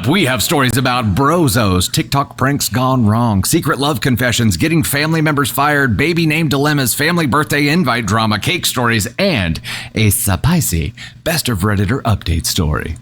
We have stories about brozos, TikTok pranks gone wrong, secret love confessions, getting family members fired, baby name dilemmas, family birthday invite drama, cake stories, and a spicy best of Redditor update story.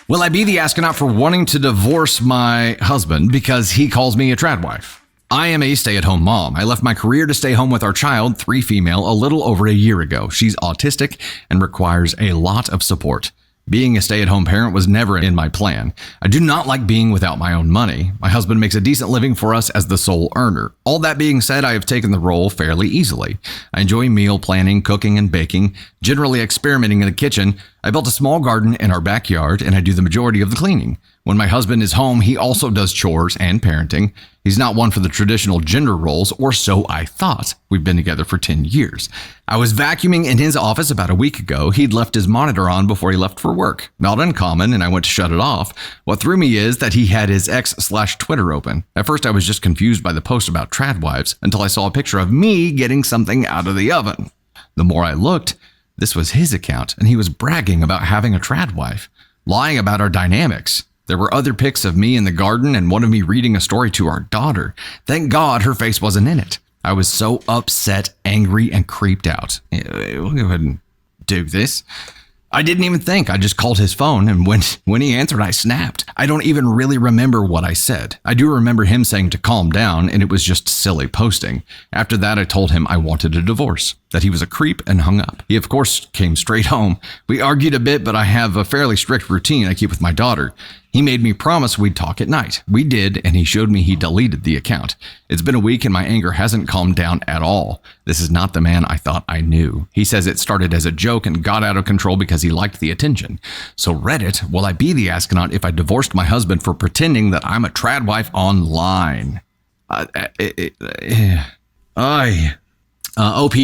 Will I be the astronaut for wanting to divorce my husband because he calls me a tradwife? I am a stay-at-home mom. I left my career to stay home with our child, 3 female, a little over a year ago. She's autistic and requires a lot of support. Being a stay-at-home parent was never in my plan. I do not like being without my own money. My husband makes a decent living for us as the sole earner. All that being said, I have taken the role fairly easily. I enjoy meal planning, cooking, and baking, generally experimenting in the kitchen. I built a small garden in our backyard, and I do the majority of the cleaning. When my husband is home, he also does chores and parenting. He's not one for the traditional gender roles, or so I thought. We've been together for 10 years. I was vacuuming in his office about a week ago. He'd left his monitor on before he left for work. Not uncommon, and I went to shut it off. What threw me is that he had his X/Twitter open. At first, I was just confused by the post about tradwives until I saw a picture of me getting something out of the oven. The more I looked, this was his account, and he was bragging about having a tradwife, lying about our dynamics. There were other pics of me in the garden and one of me reading a story to our daughter. Thank God her face wasn't in it. I was so upset, angry, and creeped out. We'll go ahead and do this. I didn't even think. I just called his phone, and when he answered, I snapped. I don't even really remember what I said. I do remember him saying to calm down, and it was just silly posting. After that, I told him I wanted a divorce, that he was a creep, and hung up. He, of course, came straight home. We argued a bit, but I have a fairly strict routine I keep with my daughter. He made me promise we'd talk at night. We did, and he showed me he deleted the account. It's been a week and my anger hasn't calmed down at all. This is not the man I thought I knew. He says it started as a joke and got out of control because he liked the attention. So Reddit, will I be the astronaut if I divorced my husband for pretending that I'm a tradwife online? OP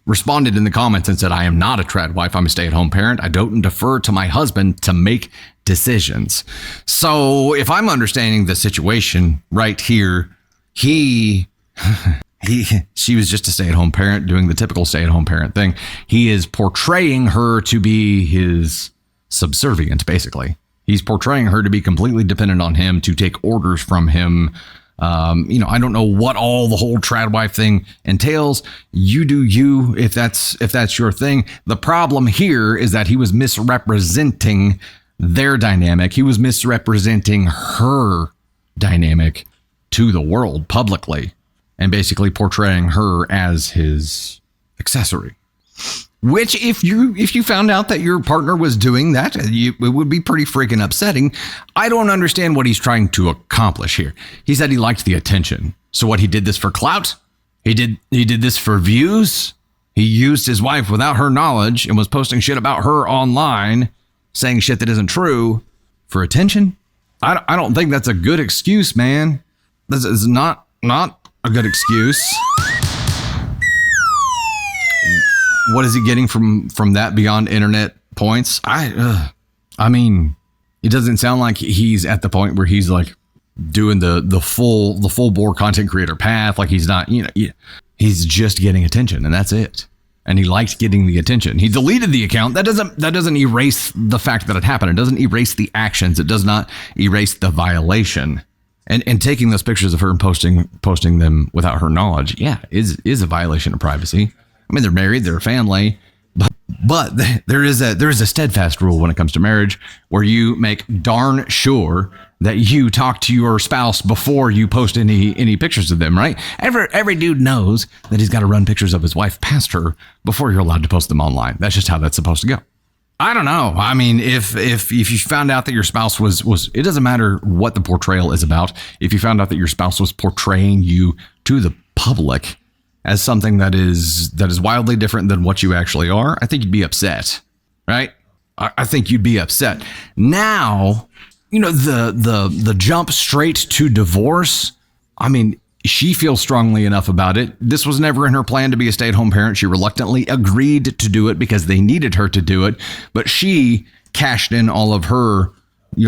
responded in the comments and said, I am not a tradwife. I'm a stay-at-home parent. I don't defer to my husband to make decisions. So if I'm understanding the situation right here, she was just a stay-at-home parent doing the typical stay-at-home parent thing. He is portraying her to be his subservient, basically. He's portraying her to be completely dependent on him, to take orders from him. I don't know what all the whole tradwife thing entails. You do you, if that's your thing. The problem here is that he was misrepresenting their dynamic. He was misrepresenting her dynamic to the world publicly and basically portraying her as his accessory. Which, if you found out that your partner was doing that, it would be pretty freaking upsetting. I don't understand what he's trying to accomplish here. He said he liked the attention. So what, he did this for clout? He did this for views? He used his wife without her knowledge and was posting shit about her online, saying shit that isn't true for attention? I don't think that's a good excuse, man. This is not a good excuse. What is he getting from that beyond internet points? I mean, it doesn't sound like he's at the point where he's like doing the full bore content creator path. Like he's not, he's just getting attention and that's it. And he liked getting the attention. He deleted the account. That doesn't erase the fact that it happened. It doesn't erase the actions. It does not erase the violation. And taking those pictures of her and posting them without her knowledge, is a violation of privacy. I mean, they're married, they're a family, but there is a steadfast rule when it comes to marriage where you make darn sure that you talk to your spouse before you post any pictures of them, right? Every dude knows that he's got to run pictures of his wife past her before you're allowed to post them online. That's just how that's supposed to go. I don't know. I mean, if you found out that your spouse was, it doesn't matter what the portrayal is about. If you found out that your spouse was portraying you to the public as something that is wildly different than what you actually are, I think you'd be upset, right? I think you'd be upset. Now, the jump straight to divorce, I mean, she feels strongly enough about it. This was never in her plan to be a stay-at-home parent. She reluctantly agreed to do it because they needed her to do it, but she cashed in all of her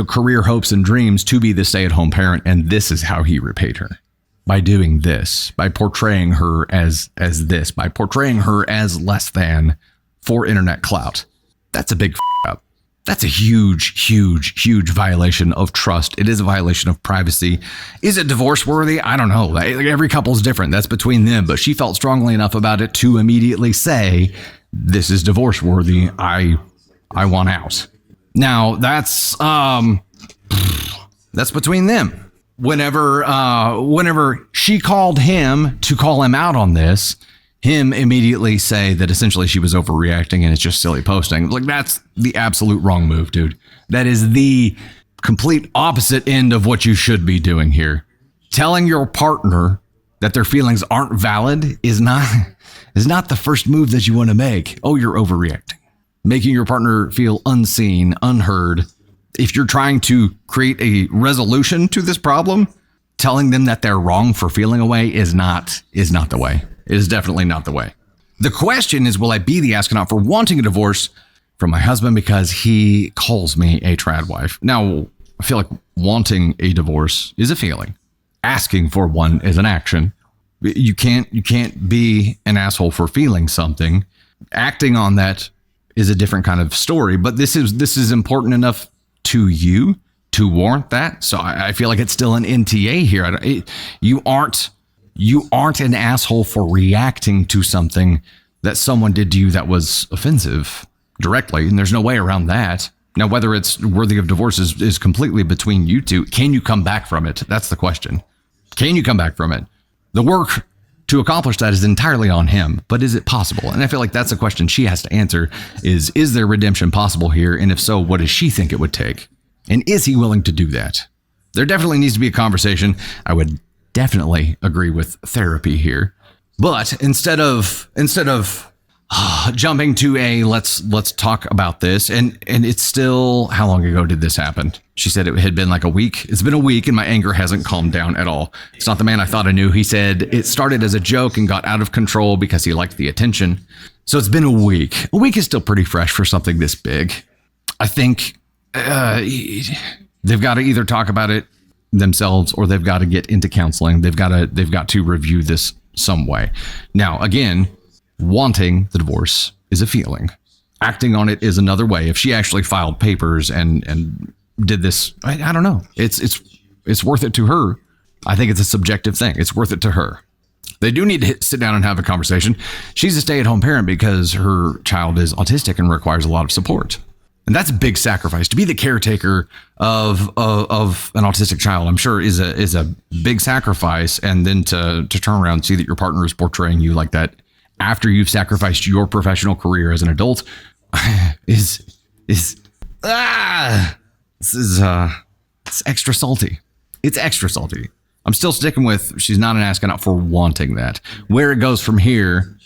career hopes and dreams to be the stay-at-home parent, and this is how he repaid her. By doing this, by portraying her as this, by portraying her as less than for internet clout. That's a big up. That's a huge, huge, huge violation of trust. It is a violation of privacy. Is it divorce worthy? I don't know. Every couple's different. That's between them. But she felt strongly enough about it to immediately say, this is divorce worthy. I want out. Now that's between them. Whenever she called him to call him out on this, him immediately say that essentially she was overreacting and it's just silly posting. Like, that's the absolute wrong move, dude. That is the complete opposite end of what you should be doing here. Telling your partner that their feelings aren't valid is not the first move that you want to make. Oh, you're overreacting. Making your partner feel unseen, unheard. If you're trying to create a resolution to this problem, telling them that they're wrong for feeling away is not the way. It is definitely not the way. The question is, will I be the astronaut for wanting a divorce from my husband because he calls me a tradwife? Now, I feel like wanting a divorce is a feeling. Asking for one is an action. You can't be an asshole for feeling something. Acting on that is a different kind of story, but this is important enough to you to warrant that. So I feel like it's still an NTA here. You aren't an asshole for reacting to something that someone did to you that was offensive directly, and there's no way around that. Now, whether it's worthy of divorce is completely between you two. Can you come back from it? That's the question. Can you come back from it? The work to accomplish that is entirely on him, but is it possible? And I feel like that's a question she has to answer is there redemption possible here? And if so, what does she think it would take? And is he willing to do that? There definitely needs to be a conversation. I would definitely agree with therapy here. But instead of jumping to a let's talk about this, and it's still, how long ago did this happen? She said it had been like a week. It's been a week and my anger hasn't calmed down at all. It's not the man I thought I knew. He said it started as a joke and got out of control because he liked the attention. So it's been a week. A week is still pretty fresh for something this big. I think they've got to either talk about it themselves or they've got to get into counseling. They've got to review this some way. Now, again, wanting the divorce is a feeling. Acting on it is another way. If she actually filed papers and did this, I don't know. It's worth it to her. I think it's a subjective thing. It's worth it to her. They do need to sit down and have a conversation. She's a stay-at-home parent because her child is autistic and requires a lot of support. And that's a big sacrifice. To be the caretaker of an autistic child, I'm sure is a big sacrifice. And then to turn around and see that your partner is portraying you like that after you've sacrificed your professional career as an adult it's extra salty. It's extra salty. I'm still sticking with she's not an astronaut for wanting that. Where it goes from here,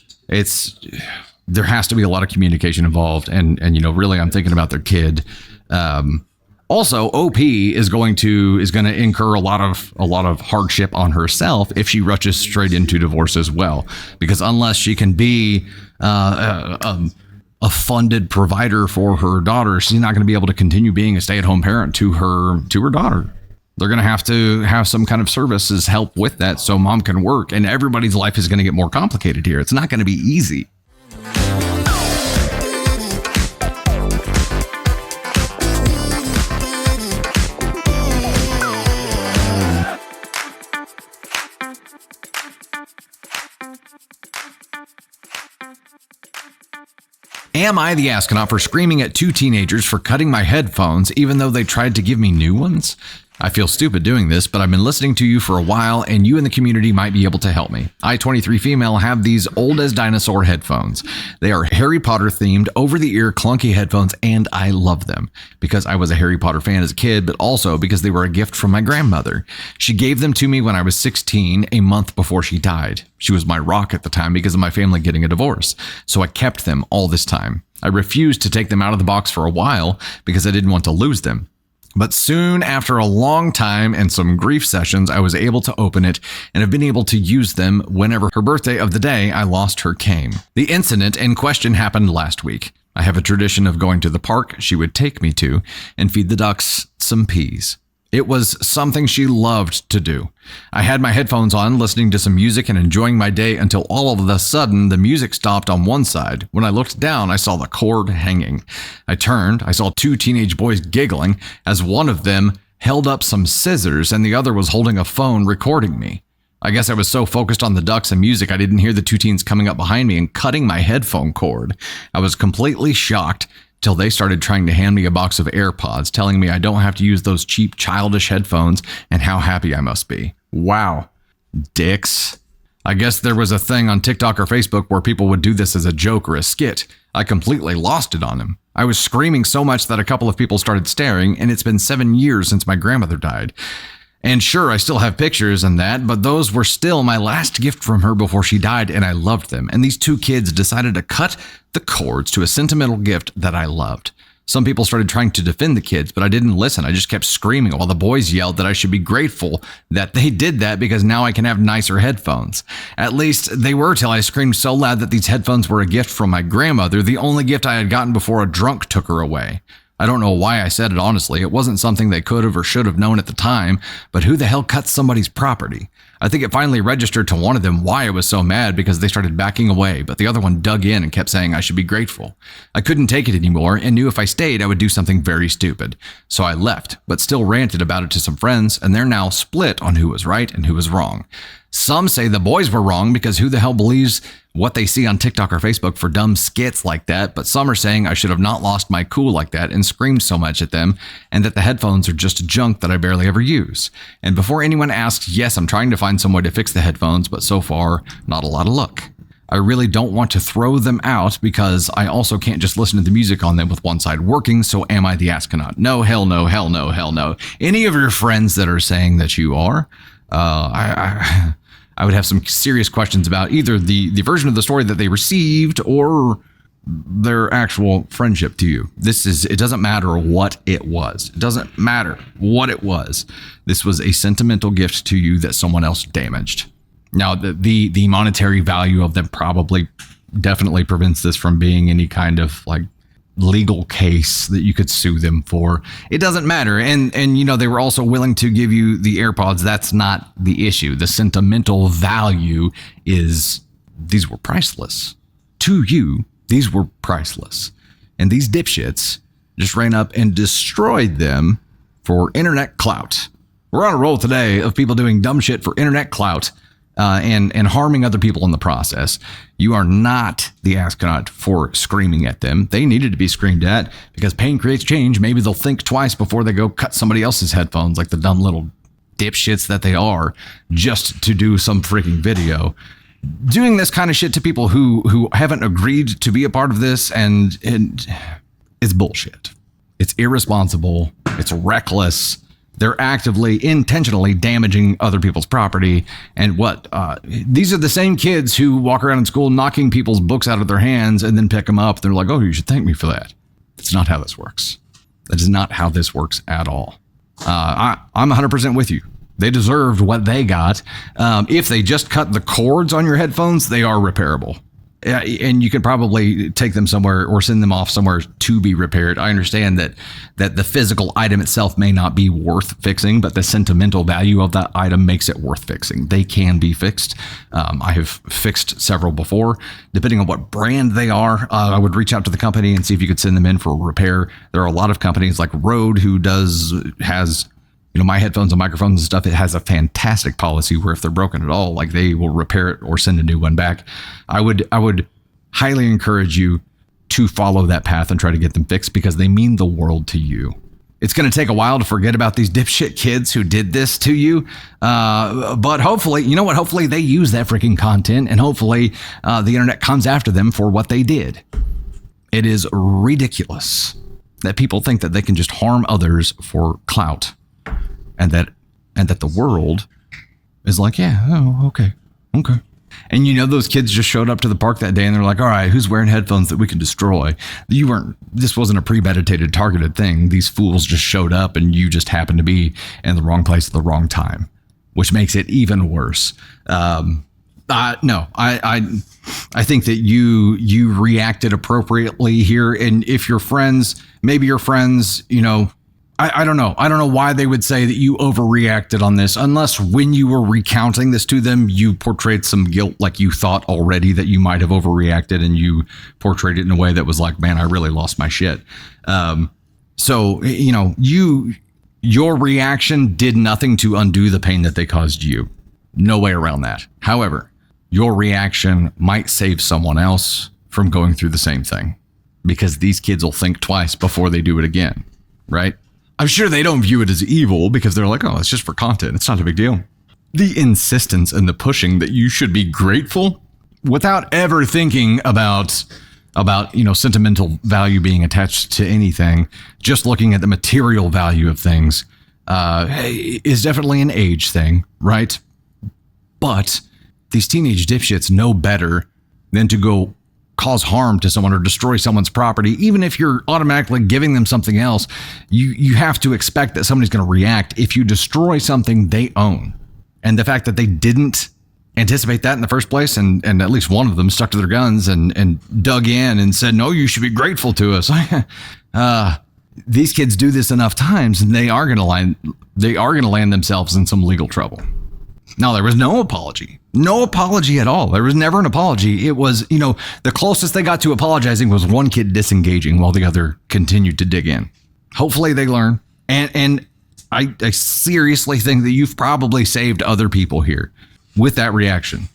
there has to be a lot of communication involved, and really I'm thinking about their kid. Also, OP is going to incur a lot of hardship on herself if she rushes straight into divorce as well, because unless she can be a funded provider for her daughter, she's not going to be able to continue being a stay-at-home parent to her daughter. They're going to have some kind of services help with that so mom can work, and everybody's life is going to get more complicated here. It's not going to be easy. Am I the astronaut for screaming at two teenagers for cutting my headphones even though they tried to give me new ones? I feel stupid doing this, but I've been listening to you for a while and you in the community might be able to help me. I, 23 female, have these old as dinosaur headphones. They are Harry Potter themed, over the ear, clunky headphones, and I love them because I was a Harry Potter fan as a kid, but also because they were a gift from my grandmother. She gave them to me when I was 16, a month before she died. She was my rock at the time because of my family getting a divorce, so I kept them all this time. I refused to take them out of the box for a while because I didn't want to lose them. But soon after a long time and some grief sessions, I was able to open it and have been able to use them whenever her birthday of the day I lost her came. The incident in question happened last week. I have a tradition of going to the park she would take me to and feed the ducks some peas. It was something she loved to do. I had my headphones on, listening to some music and enjoying my day until all of a sudden the music stopped on one side. When I looked down, I saw the cord hanging. I turned, I saw two teenage boys giggling as one of them held up some scissors and the other was holding a phone recording me. I guess I was so focused on the ducks and music I didn't hear the two teens coming up behind me and cutting my headphone cord. I was completely shocked till they started trying to hand me a box of AirPods, telling me I don't have to use those cheap childish headphones and how happy I must be. Wow. Dicks. I guess there was a thing on TikTok or Facebook where people would do this as a joke or a skit. I completely lost it on him. I was screaming so much that a couple of people started staring, and it's been 7 years since my grandmother died. And sure, I still have pictures and that, but those were still my last gift from her before she died, and I loved them. And these two kids decided to cut the cords to a sentimental gift that I loved. Some people started trying to defend the kids, but I didn't listen. I just kept screaming while the boys yelled that I should be grateful that they did that because now I can have nicer headphones. At least they were till I screamed so loud that these headphones were a gift from my grandmother, the only gift I had gotten before a drunk took her away. I don't know why I said it honestly. It wasn't something they could have or should have known at the time, but who the hell cuts somebody's property? I think it finally registered to one of them why I was so mad because they started backing away, but the other one dug in and kept saying I should be grateful. I couldn't take it anymore and knew if I stayed I would do something very stupid. So I left, but still ranted about it to some friends, and they're now split on who was right and who was wrong. Some say the boys were wrong because who the hell believes what they see on TikTok or Facebook for dumb skits like that, but some are saying I should have not lost my cool like that and screamed so much at them, and that the headphones are just junk that I barely ever use. And before anyone asks, yes, I'm trying to find some way to fix the headphones, but so far, not a lot of luck. I really don't want to throw them out because I also can't just listen to the music on them with one side working, so am I the astronaut? No, hell no, hell no, hell no. Any of your friends that are saying that you are, I would have some serious questions about either the version of the story that they received or their actual friendship to you. It doesn't matter what it was. It doesn't matter what it was. This was a sentimental gift to you that someone else damaged. Now, the monetary value of them probably definitely prevents this from being any kind of like legal case that you could sue them for. It doesn't matter. And you know, they were also willing to give you the AirPods. That's not the issue. The sentimental value is these were priceless. To you, these were priceless. And these dipshits just ran up and destroyed them for internet clout. We're on a roll today of people doing dumb shit for internet clout and harming other people in the process. You are not the astronaut for screaming at them. They needed to be screamed at because pain creates change. Maybe they'll think twice before they go cut somebody else's headphones like the dumb little dipshits that they are just to do some freaking video. Doing this kind of shit to people who haven't agreed to be a part of this and it's bullshit. It's irresponsible. It's reckless. They're actively, intentionally damaging other people's property. And these are the same kids who walk around in school knocking people's books out of their hands and then pick them up. They're like, oh, you should thank me for that. That's not how this works. That is not how this works at all. I'm 100% with you. They deserved what they got. If they just cut the cords on your headphones, they are repairable. And you could probably take them somewhere or send them off somewhere to be repaired. I understand that the physical item itself may not be worth fixing, but the sentimental value of that item makes it worth fixing. They can be fixed. I have fixed several before. Depending on what brand they are, I would reach out to the company and see if you could send them in for repair. There are a lot of companies like Rode who has my headphones and microphones and stuff. It has a fantastic policy where if they're broken at all, like they will repair it or send a new one back. I would highly encourage you to follow that path and try to get them fixed because they mean the world to you. It's going to take a while to forget about these dipshit kids who did this to you. But hopefully, you know what? Hopefully they use that freaking content and hopefully the internet comes after them for what they did. It is ridiculous that people think that they can just harm others for clout. And that the world is like, yeah, oh, okay. And those kids just showed up to the park that day and they're like, all right, who's wearing headphones that we can destroy? This wasn't a premeditated, targeted thing. These fools just showed up and you just happened to be in the wrong place at the wrong time, which makes it even worse. No, I think that you reacted appropriately here. And if your friends, maybe your friends, I don't know. I don't know why they would say that you overreacted on this, unless when you were recounting this to them, you portrayed some guilt, like you thought already that you might have overreacted, and you portrayed it in a way that was like, man, I really lost my shit. So, your reaction did nothing to undo the pain that they caused you. No way around that. However, your reaction might save someone else from going through the same thing, because these kids will think twice before they do it again, right? I'm sure they don't view it as evil because they're like, oh, it's just for content. It's not a big deal. The insistence and the pushing that you should be grateful without ever thinking about sentimental value being attached to anything, just looking at the material value of things, is definitely an age thing, right? But these teenage dipshits know better than to go cause harm to someone or destroy someone's property. Even if you're automatically giving them something else, you have to expect that somebody's going to react if you destroy something they own. And the fact that they didn't anticipate that in the first place, and at least one of them stuck to their guns and dug in and said, no, you should be grateful to us. These kids do this enough times, and they are going to land themselves in some legal trouble. No, there was no apology. No apology at all. There was never an apology. It was, the closest they got to apologizing was one kid disengaging while the other continued to dig in. Hopefully they learn. And I seriously think that you've probably saved other people here with that reaction.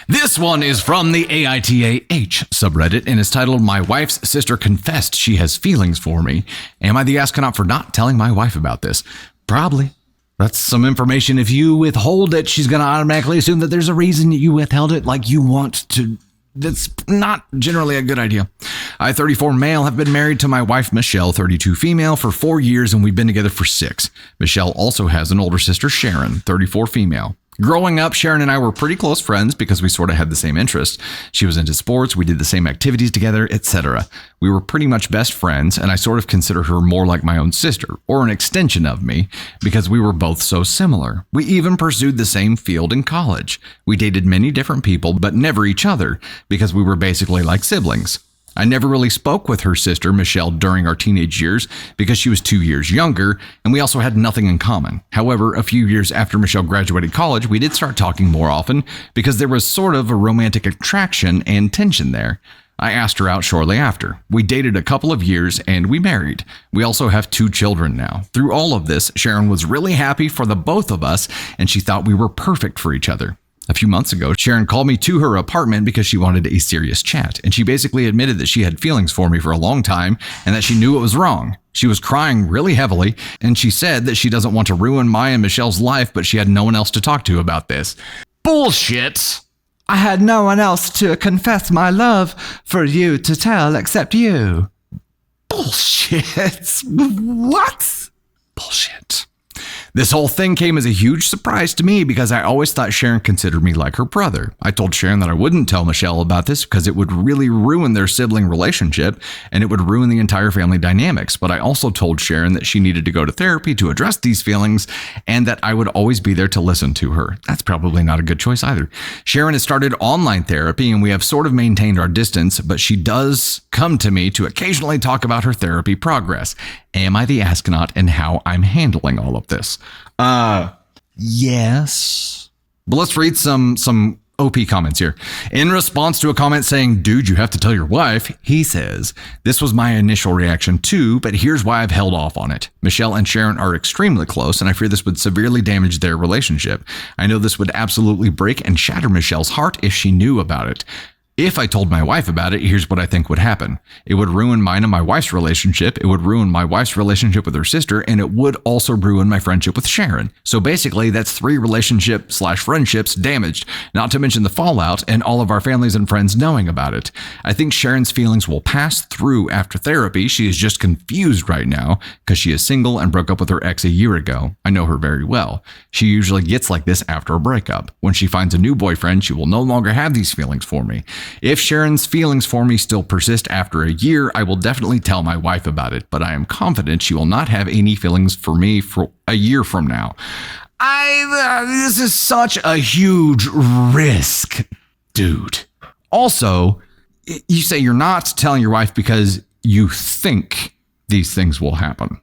This one is from the AITAH subreddit and is titled, My Wife's Sister Confessed She Has Feelings for Me. Am I the astronaut for not telling my wife about this? Probably. That's some information. If you withhold it, she's going to automatically assume that there's a reason you withheld it, like you want to. That's not generally a good idea. I, 34 male, have been married to my wife, Michelle, 32 female, for 4 years, and we've been together for 6. Michelle also has an older sister, Sharon, 34 female. Growing up, Sharon and I were pretty close friends because we sort of had the same interests. She was into sports, we did the same activities together, etc. We were pretty much best friends, and I sort of consider her more like my own sister, or an extension of me, because we were both so similar. We even pursued the same field in college. We dated many different people, but never each other, because we were basically like siblings. I never really spoke with her sister, Michelle, during our teenage years because she was 2 years younger, and we also had nothing in common. However, a few years after Michelle graduated college, we did start talking more often because there was sort of a romantic attraction and tension there. I asked her out shortly after. We dated a couple of years and we married. We also have 2 children now. Through all of this, Sharon was really happy for the both of us, and she thought we were perfect for each other. A few months ago, Sharon called me to her apartment because she wanted a serious chat, and she basically admitted that she had feelings for me for a long time and that she knew it was wrong. She was crying really heavily, and she said that she doesn't want to ruin my and Michelle's life, but she had no one else to talk to about this. Bullshit! I had no one else to confess my love for you to tell except you. Bullshit! What? Bullshit. This whole thing came as a huge surprise to me because I always thought Sharon considered me like her brother. I told Sharon that I wouldn't tell Michelle about this because it would really ruin their sibling relationship and it would ruin the entire family dynamics. But I also told Sharon that she needed to go to therapy to address these feelings and that I would always be there to listen to her. That's probably not a good choice either. Sharon has started online therapy and we have sort of maintained our distance, but she does come to me to occasionally talk about her therapy progress. Am I the astronaut and how I'm handling all of this? Yes. But let's read some OP comments here. In response to a comment saying, dude, you have to tell your wife, he says, this was my initial reaction too, but here's why I've held off on it. Michelle and Sharon are extremely close, and I fear this would severely damage their relationship. I know this would absolutely break and shatter Michelle's heart if she knew about it. If I told my wife about it, here's what I think would happen. It would ruin mine and my wife's relationship. It would ruin my wife's relationship with her sister, and it would also ruin my friendship with Sharon. So basically, that's 3 relationship/friendships damaged, not to mention the fallout and all of our families and friends knowing about it. I think Sharon's feelings will pass through after therapy. She is just confused right now because she is single and broke up with her ex a year ago. I know her very well. She usually gets like this after a breakup. When she finds a new boyfriend, she will no longer have these feelings for me. If Sharon's feelings for me still persist after a year, I will definitely tell my wife about it, but I am confident she will not have any feelings for me for a year from now. This is such a huge risk, dude. Also, you say you're not telling your wife because you think these things will happen.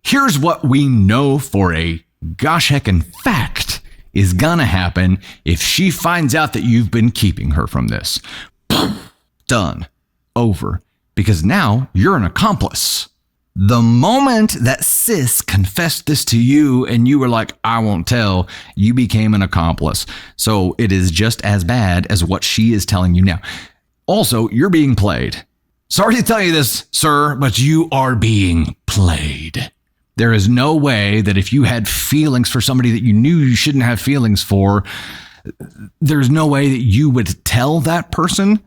Here's what we know for a gosh heckin' fact is gonna happen if she finds out that you've been keeping her from this. Done. Over. Because now you're an accomplice. The moment that sis confessed this to you and you were like, I won't tell, you became an accomplice. So it is just as bad as what she is telling you now. Also, you're being played. Sorry to tell you this, sir, but you are being played. There is no way that if you had feelings for somebody that you knew you shouldn't have feelings for, there's no way that you would tell that person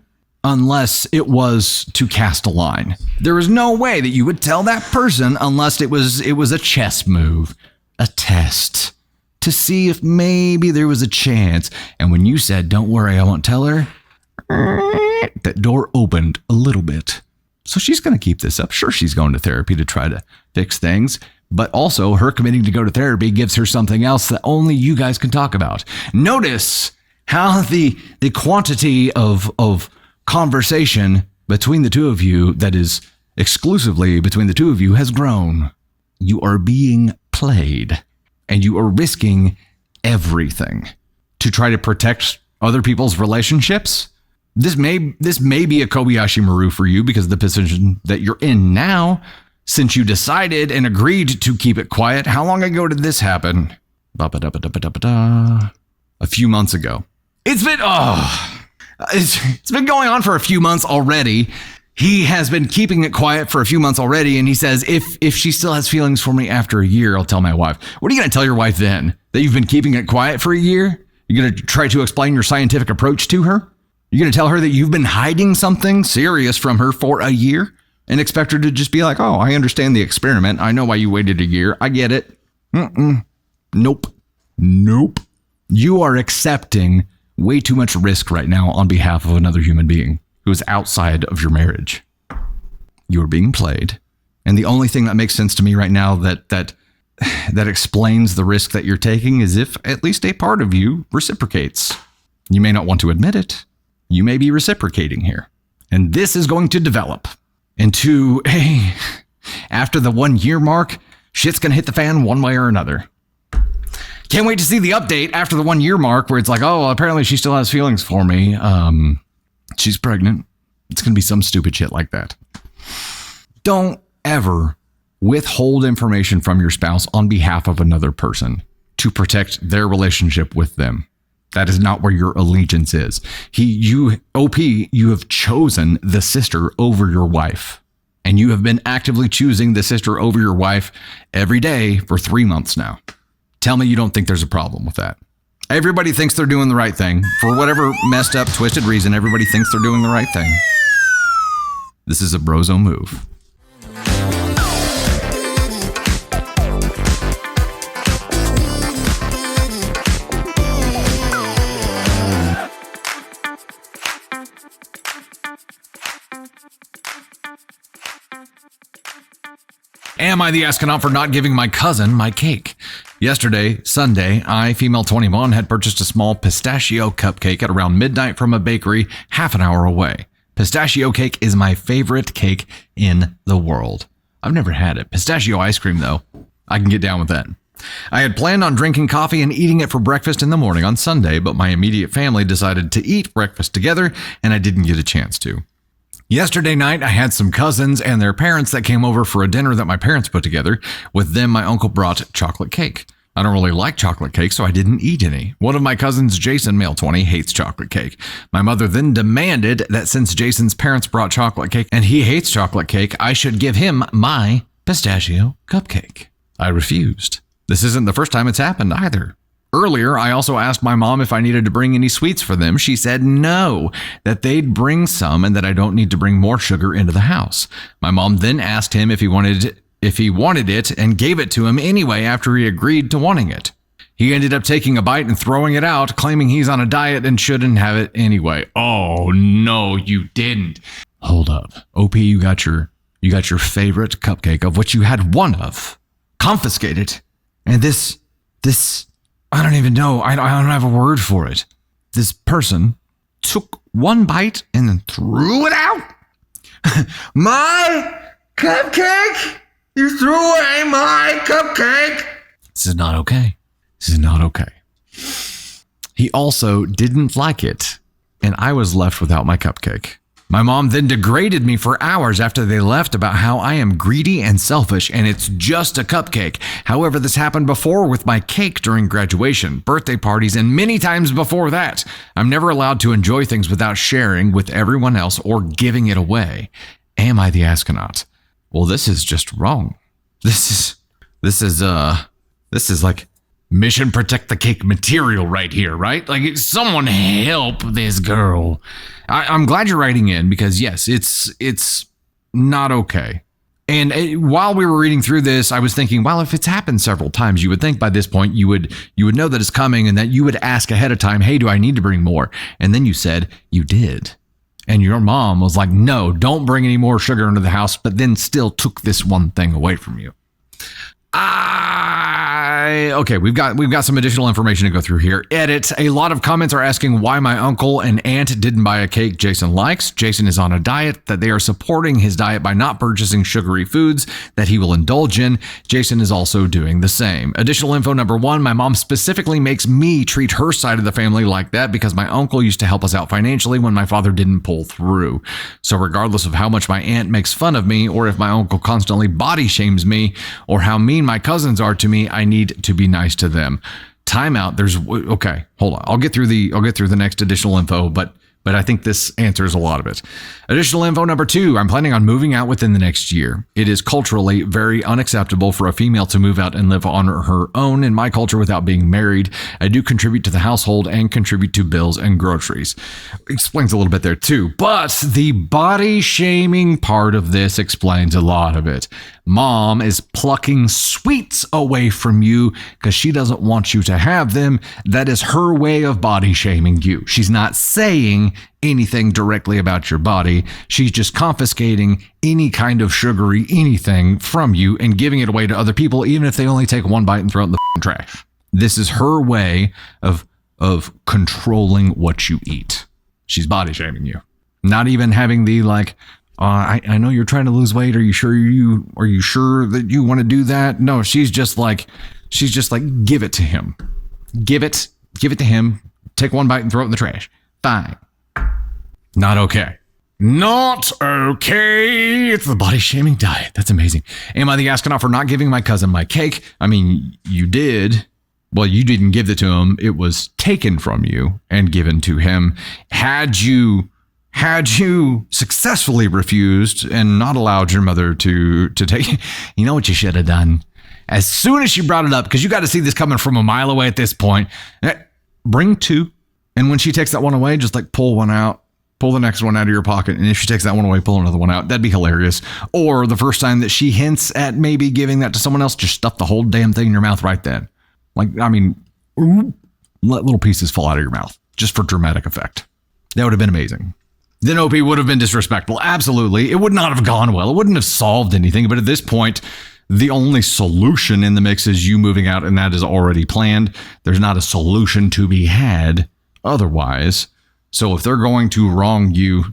unless it was to cast a line. There is no way that you would tell that person unless it was a chess move, a test, to see if maybe there was a chance. And when you said, don't worry, I won't tell her, that door opened a little bit. So she's going to keep this up. Sure, she's going to therapy to try to fix things. But also, her committing to go to therapy gives her something else that only you guys can talk about. Notice how the quantity of conversation between the two of you, that is exclusively between the two of you, has grown. You are being played, and you are risking everything to try to protect other people's relationships. This may be a Kobayashi Maru for you because of the position that you're in now. Since you decided and agreed to keep it quiet, how long ago did this happen? A few months ago. It's been going on for a few months already. He has been keeping it quiet for a few months already, and he says, if she still has feelings for me after a year, I'll tell my wife. What are you going to tell your wife then? That you've been keeping it quiet for a year? You're going to try to explain your scientific approach to her? You're going to tell her that you've been hiding something serious from her for a year? And expect her to just be like, oh, I understand the experiment. I know why you waited a year. I get it. Nope. You are accepting way too much risk right now on behalf of another human being who is outside of your marriage. You are being played. And the only thing that makes sense to me right now that explains the risk that you're taking is if at least a part of you reciprocates. You may not want to admit it. You may be reciprocating here. And this is going to develop into after the 1 year mark, shit's gonna hit the fan one way or another. Can't wait to see the update after the 1 year mark where it's like, oh, well, apparently she still has feelings for me. She's pregnant. It's gonna be some stupid shit like that. Don't ever withhold information from your spouse on behalf of another person to protect their relationship with them. That is not where your allegiance is. You have chosen the sister over your wife. And you have been actively choosing the sister over your wife every day for 3 months now. Tell me you don't think there's a problem with that. Everybody thinks they're doing the right thing. For whatever messed up, twisted reason, everybody thinks they're doing the right thing. This is a brozo move. Am I the astronaut for not giving my cousin my cake? Yesterday, Sunday, I, female 21, had purchased a small pistachio cupcake at around midnight from a bakery half an hour away. Pistachio cake is my favorite cake in the world. I've never had it. Pistachio ice cream, though, I can get down with that. I had planned on drinking coffee and eating it for breakfast in the morning on Sunday, but my immediate family decided to eat breakfast together, and I didn't get a chance to. Yesterday night, I had some cousins and their parents that came over for a dinner that my parents put together. With them, my uncle brought chocolate cake. I don't really like chocolate cake, so I didn't eat any. One of my cousins, Jason, male 20, hates chocolate cake. My mother then demanded that since Jason's parents brought chocolate cake and he hates chocolate cake, I should give him my pistachio cupcake. I refused. This isn't the first time it's happened either. Earlier, I also asked my mom if I needed to bring any sweets for them. She said no, that they'd bring some and that I don't need to bring more sugar into the house. My mom then asked him if he wanted it and gave it to him anyway after he agreed to wanting it. He ended up taking a bite and throwing it out, claiming he's on a diet and shouldn't have it anyway. Oh, no, you didn't. Hold up. OP, you got your favorite cupcake of which you had one of confiscated. And this, I don't even know. I don't have a word for it. This person took one bite and then threw it out. My cupcake? You threw away my cupcake? This is not okay. This is not okay. He also didn't like it, and I was left without my cupcake. My mom then degraded me for hours after they left about how I am greedy and selfish and it's just a cupcake. However, this happened before with my cake during graduation, birthday parties, and many times before that. I'm never allowed to enjoy things without sharing with everyone else or giving it away. Am I the astronaut? Well, this is just wrong. This is like mission protect the cake material right here, right? Like someone help this girl. I'm glad you're writing in because yes, it's not okay. And while we were reading through this, I was thinking, well, if it's happened several times, you would think by this point you would know that it's coming and that you would ask ahead of time, hey, do I need to bring more? And then you said you did. And your mom was like, no, don't bring any more sugar into the house, but then still took this one thing away from you. Okay, we've got some additional information to go through here. Edit. A lot of comments are asking why my uncle and aunt didn't buy a cake Jason likes. Jason is on a diet, that they are supporting his diet by not purchasing sugary foods that he will indulge in. Jason is also doing the same. Additional info number 1, my mom specifically makes me treat her side of the family like that because my uncle used to help us out financially when my father didn't pull through. So regardless of how much my aunt makes fun of me or if my uncle constantly body shames me or how mean my cousins are to me, I need to be nice to them. Time out. Okay, hold on. I'll get through the next additional info, but I think this answers a lot of it. Additional info number 2, I'm planning on moving out within the next year. It is culturally very unacceptable for a female to move out and live on her own in my culture without being married. I do contribute to the household and contribute to bills and groceries. Explains a little bit there too, but the body shaming part of this explains a lot of it. Mom is plucking sweets away from you because she doesn't want you to have them. That is her way of body shaming you. She's not saying anything directly about your body. She's just confiscating any kind of sugary anything from you and giving it away to other people, even if they only take one bite and throw it in the trash. This is her way of controlling what you eat. She's body shaming you. Not even having the like, I know you're trying to lose weight. Are you sure that you want to do that? No, she's just like, give it to him. Give it to him. Take one bite and throw it in the trash. Fine. Not okay. Not okay. It's the body shaming diet. That's amazing. Am I the astronaut for not giving my cousin my cake? I mean, you did. Well, you didn't give it to him. It was taken from you and given to him. Had you successfully refused and not allowed your mother to take it, you know what you should have done? As soon as she brought it up, because you got to see this coming from a mile away at this point, bring 2. And when she takes that one away, just like pull one out, pull the next one out of your pocket. And if she takes that one away, pull another one out. That'd be hilarious. Or the first time that she hints at maybe giving that to someone else, just stuff the whole damn thing in your mouth right then. Like, I mean, let little pieces fall out of your mouth just for dramatic effect. That would have been amazing. Then OP would have been disrespectful. Absolutely. It would not have gone well. It wouldn't have solved anything. But at this point, the only solution in the mix is you moving out, and that is already planned. There's not a solution to be had otherwise. So if they're going to wrong you,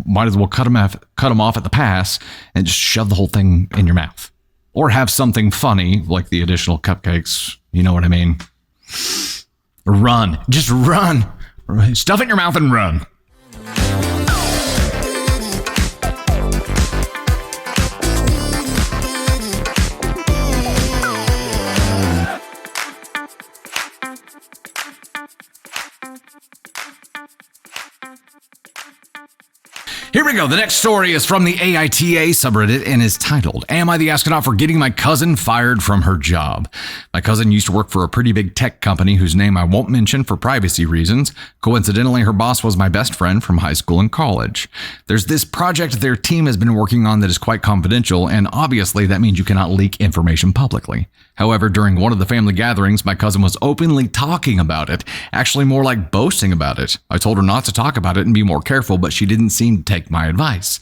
might as well cut them off at the pass and just shove the whole thing in your mouth. Or have something funny, like the additional cupcakes. You know what I mean? Run. Just run. Stuff it in your mouth and run. we go. The next story is from the AITA subreddit and is titled, Am I the Astronaut for Getting My Cousin Fired from Her Job? My cousin used to work for a pretty big tech company whose name I won't mention for privacy reasons. Coincidentally, her boss was my best friend from high school and college. There's this project their team has been working on that is quite confidential, and obviously that means you cannot leak information publicly. However, during one of the family gatherings, my cousin was openly talking about it, actually more like boasting about it. I told her not to talk about it and be more careful, but she didn't seem to take my advice.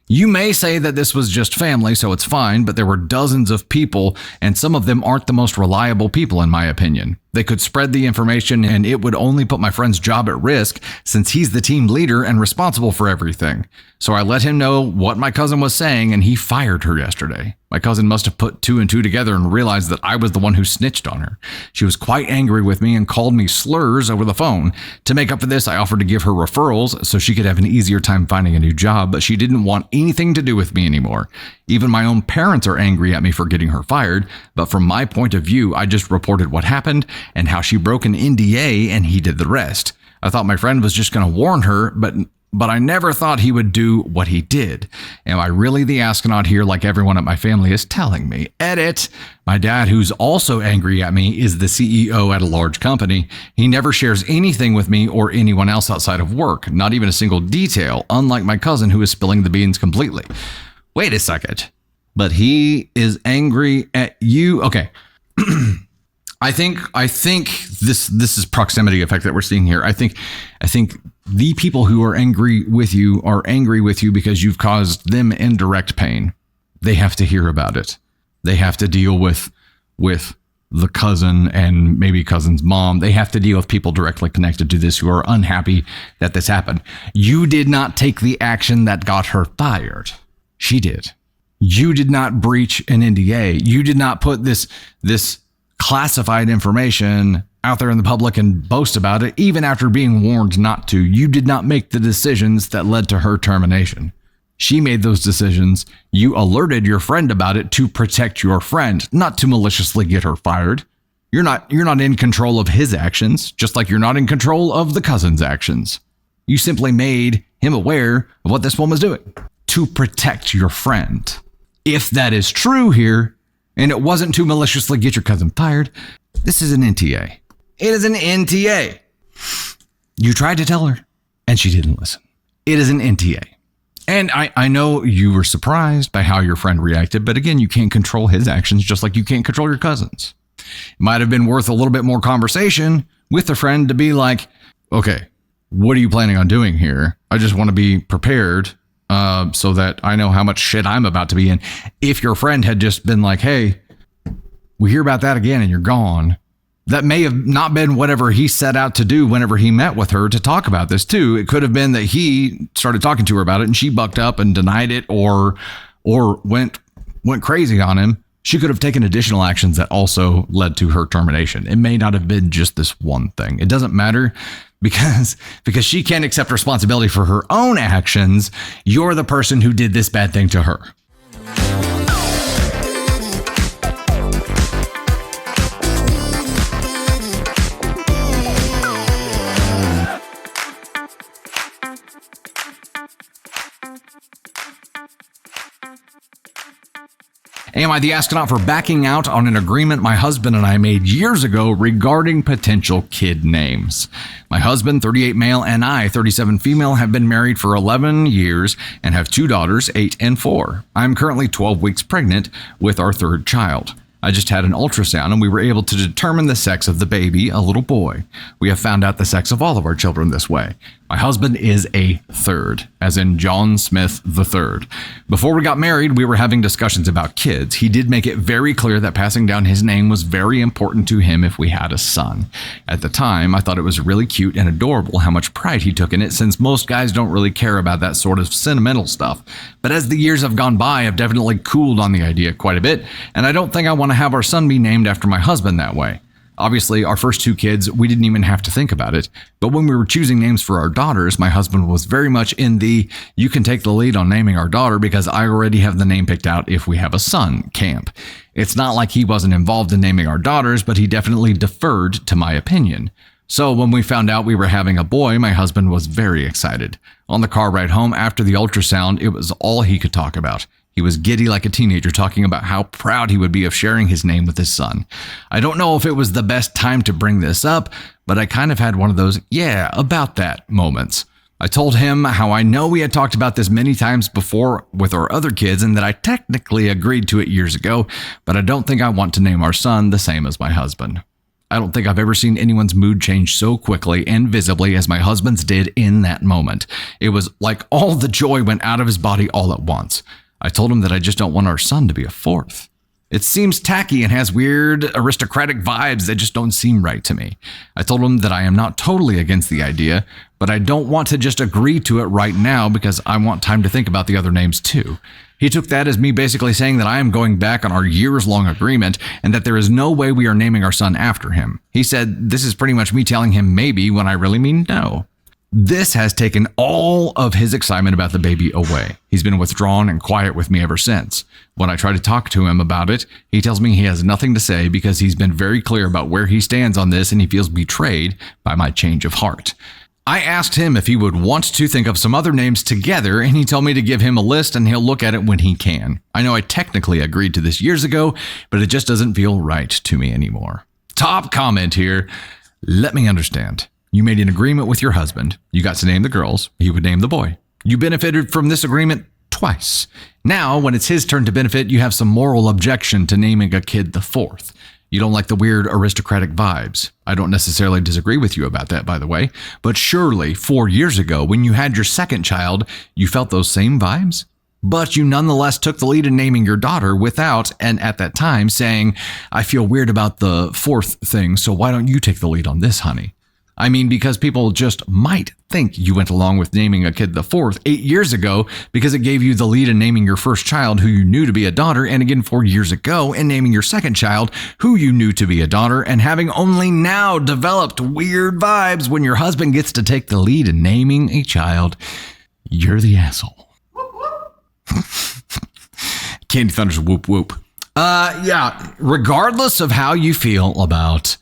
You may say that this was just family, so it's fine, but there were dozens of people, and some of them aren't the most reliable people in my opinion. They could spread the information, and it would only put my friend's job at risk since he's the team leader and responsible for everything. So I let him know what my cousin was saying, and he fired her yesterday. My cousin must have put two and two together and realized that I was the one who snitched on her. She was quite angry with me and called me slurs over the phone. To make up for this, I offered to give her referrals so she could have an easier time finding a new job, but she didn't want anything to do with me anymore. Even my own parents are angry at me for getting her fired, but from my point of view, I just reported what happened and how she broke an NDA and he did the rest. I thought my friend was just going to warn her, but I never thought he would do what he did. Am I really the astronaut here like everyone at my family is telling me? Edit. My dad, who's also angry at me, is the CEO at a large company. He never shares anything with me or anyone else outside of work, not even a single detail, unlike my cousin who is spilling the beans completely. Wait a second. But he is angry at you? Okay. I think this is proximity effect that we're seeing here. I think the people who are angry with you because you've caused them indirect pain. They have to hear about it. They have to deal with the cousin and maybe cousin's mom. They have to deal with people directly connected to this who are unhappy that this happened. You did not take the action that got her fired. She did. You did not breach an NDA. You did not put this classified information out there in the public and boast about it, even after being warned not to. You did not make the decisions that led to her termination. She made those decisions. You alerted your friend about it to protect your friend, not to maliciously get her fired. You're not in control of his actions, just like you're not in control of the cousin's actions. You simply made him aware of what this woman was doing to protect your friend. If that is true here, and it wasn't to maliciously get your cousin fired, this is an NTA. It is an NTA. You tried to tell her, and she didn't listen. It is an NTA. And I know you were surprised by how your friend reacted, but again, you can't control his actions just like you can't control your cousin's. It might have been worth a little bit more conversation with the friend to be like, okay, what are you planning on doing here? I just want to be prepared so that I know how much shit I'm about to be in. If your friend had just been like, hey, we hear about that again and you're gone, that may have not been whatever he set out to do whenever he met with her to talk about this too. It could have been that he started talking to her about it and she bucked up and denied it or went crazy on him. She could have taken additional actions that also led to her termination. It may not have been just this one thing. It doesn't matter because she can't accept responsibility for her own actions. You're the person who did this bad thing to her. Am I the astronaut for backing out on an agreement my husband and I made years ago regarding potential kid names? My husband, 38 male, and I, 37 female, have been married for 11 years and have two daughters, 8 and 4. I'm currently 12 weeks pregnant with our third child. I just had an ultrasound and we were able to determine the sex of the baby, a little boy. We have found out the sex of all of our children this way. My husband is a third, as in John Smith III. Before we got married, we were having discussions about kids. He did make it very clear that passing down his name was very important to him if we had a son. At the time, I thought it was really cute and adorable how much pride he took in it, since most guys don't really care about that sort of sentimental stuff. But as the years have gone by, I've definitely cooled on the idea quite a bit, and I don't think I want to have our son be named after my husband that way. Obviously, our first two kids, we didn't even have to think about it. But when we were choosing names for our daughters, my husband was very much in the, you can take the lead on naming our daughter because I already have the name picked out if we have a son camp. It's not like he wasn't involved in naming our daughters, but he definitely deferred to my opinion. So when we found out we were having a boy, my husband was very excited. On the car ride home after the ultrasound, it was all he could talk about. He was giddy like a teenager, talking about how proud he would be of sharing his name with his son. I don't know if it was the best time to bring this up, but I kind of had one of those, yeah, about that moments. I told him how I know we had talked about this many times before with our other kids and that I technically agreed to it years ago, but I don't think I want to name our son the same as my husband. I don't think I've ever seen anyone's mood change so quickly and visibly as my husband's did in that moment. It was like all the joy went out of his body all at once. I told him that I just don't want our son to be a fourth. It seems tacky and has weird aristocratic vibes that just don't seem right to me. I told him that I am not totally against the idea, but I don't want to just agree to it right now because I want time to think about the other names too. He took that as me basically saying that I am going back on our years-long agreement and that there is no way we are naming our son after him. He said this is pretty much me telling him maybe when I really mean no. This has taken all of his excitement about the baby away. He's been withdrawn and quiet with me ever since. When I try to talk to him about it, he tells me he has nothing to say because he's been very clear about where he stands on this and he feels betrayed by my change of heart. I asked him if he would want to think of some other names together, and he told me to give him a list and he'll look at it when he can. I know I technically agreed to this years ago, but it just doesn't feel right to me anymore. Top comment here. Let me understand. You made an agreement with your husband. You got to name the girls. He would name the boy. You benefited from this agreement twice. Now, when it's his turn to benefit, you have some moral objection to naming a kid the fourth. You don't like the weird aristocratic vibes. I don't necessarily disagree with you about that, by the way. But surely, 4 years ago, when you had your second child, you felt those same vibes? But you nonetheless took the lead in naming your daughter without, and at that time, saying, I feel weird about the fourth thing, so why don't you take the lead on this, honey? I mean, because people just might think you went along with naming a kid the fourth 8 years ago because it gave you the lead in naming your first child who you knew to be a daughter, and again 4 years ago in naming your second child who you knew to be a daughter, and having only now developed weird vibes when your husband gets to take the lead in naming a child. You're the asshole. Candy Thunder's whoop whoop. Yeah, regardless of how you feel about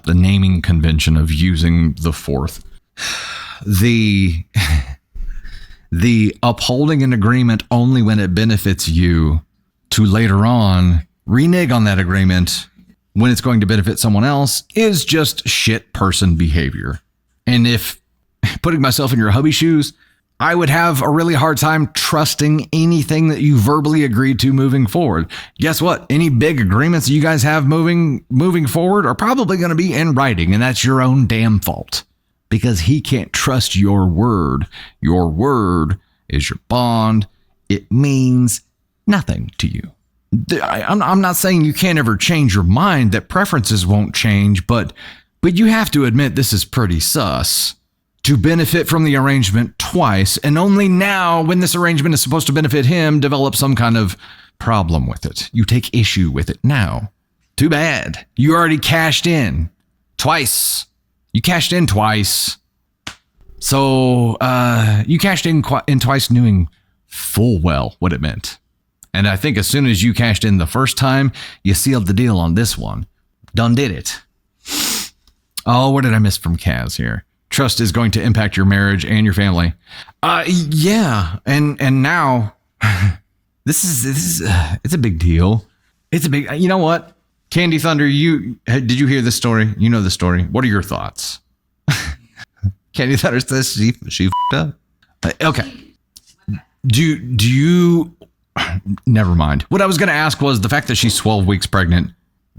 the naming convention of using the fourth, the upholding an agreement only when it benefits you to later on renege on that agreement when it's going to benefit someone else is just shit person behavior. And if putting myself in your hubby shoes, I would have a really hard time trusting anything that you verbally agreed to moving forward. Guess what? Any big agreements you guys have moving forward are probably going to be in writing, and that's your own damn fault because he can't trust your word. Your word is your bond. It means nothing to you. I'm not saying you can't ever change your mind, that preferences won't change, but you have to admit this is pretty sus. To benefit from the arrangement twice, and only now, when this arrangement is supposed to benefit him, develop some kind of problem with it. You take issue with it now. Too bad. You already cashed in twice. You cashed in twice. So, you cashed in twice knowing full well what it meant. And I think as soon as you cashed in the first time, you sealed the deal on this one. Done did it. Oh, what did I miss from Kaz here? Trust is going to impact your marriage and your family. Yeah. And now this is it's a big deal. It's a big, you know what? Candy Thunder, did you hear this story? You know the story. What are your thoughts? Candy Thunder says she f***ed up. Okay. Do you, never mind. What I was going to ask was the fact that she's 12 weeks pregnant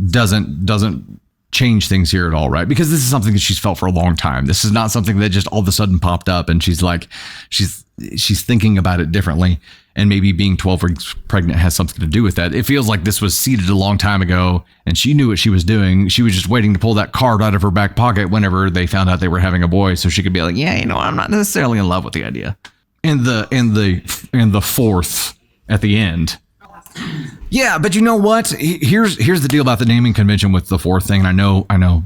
doesn't change things here at all, right? Because this is something that she's felt for a long time. This is not something that just all of a sudden popped up and she's thinking about it differently, and maybe being 12 weeks pregnant has something to do with that. It feels like this was seeded a long time ago and she knew what she was doing. She was just waiting to pull that card out of her back pocket whenever they found out they were having a boy, so she could be like, yeah, I'm not necessarily in love with the idea. And the fourth at the end. Yeah, but you know what? Here's the deal about the naming convention with the fourth thing. And I know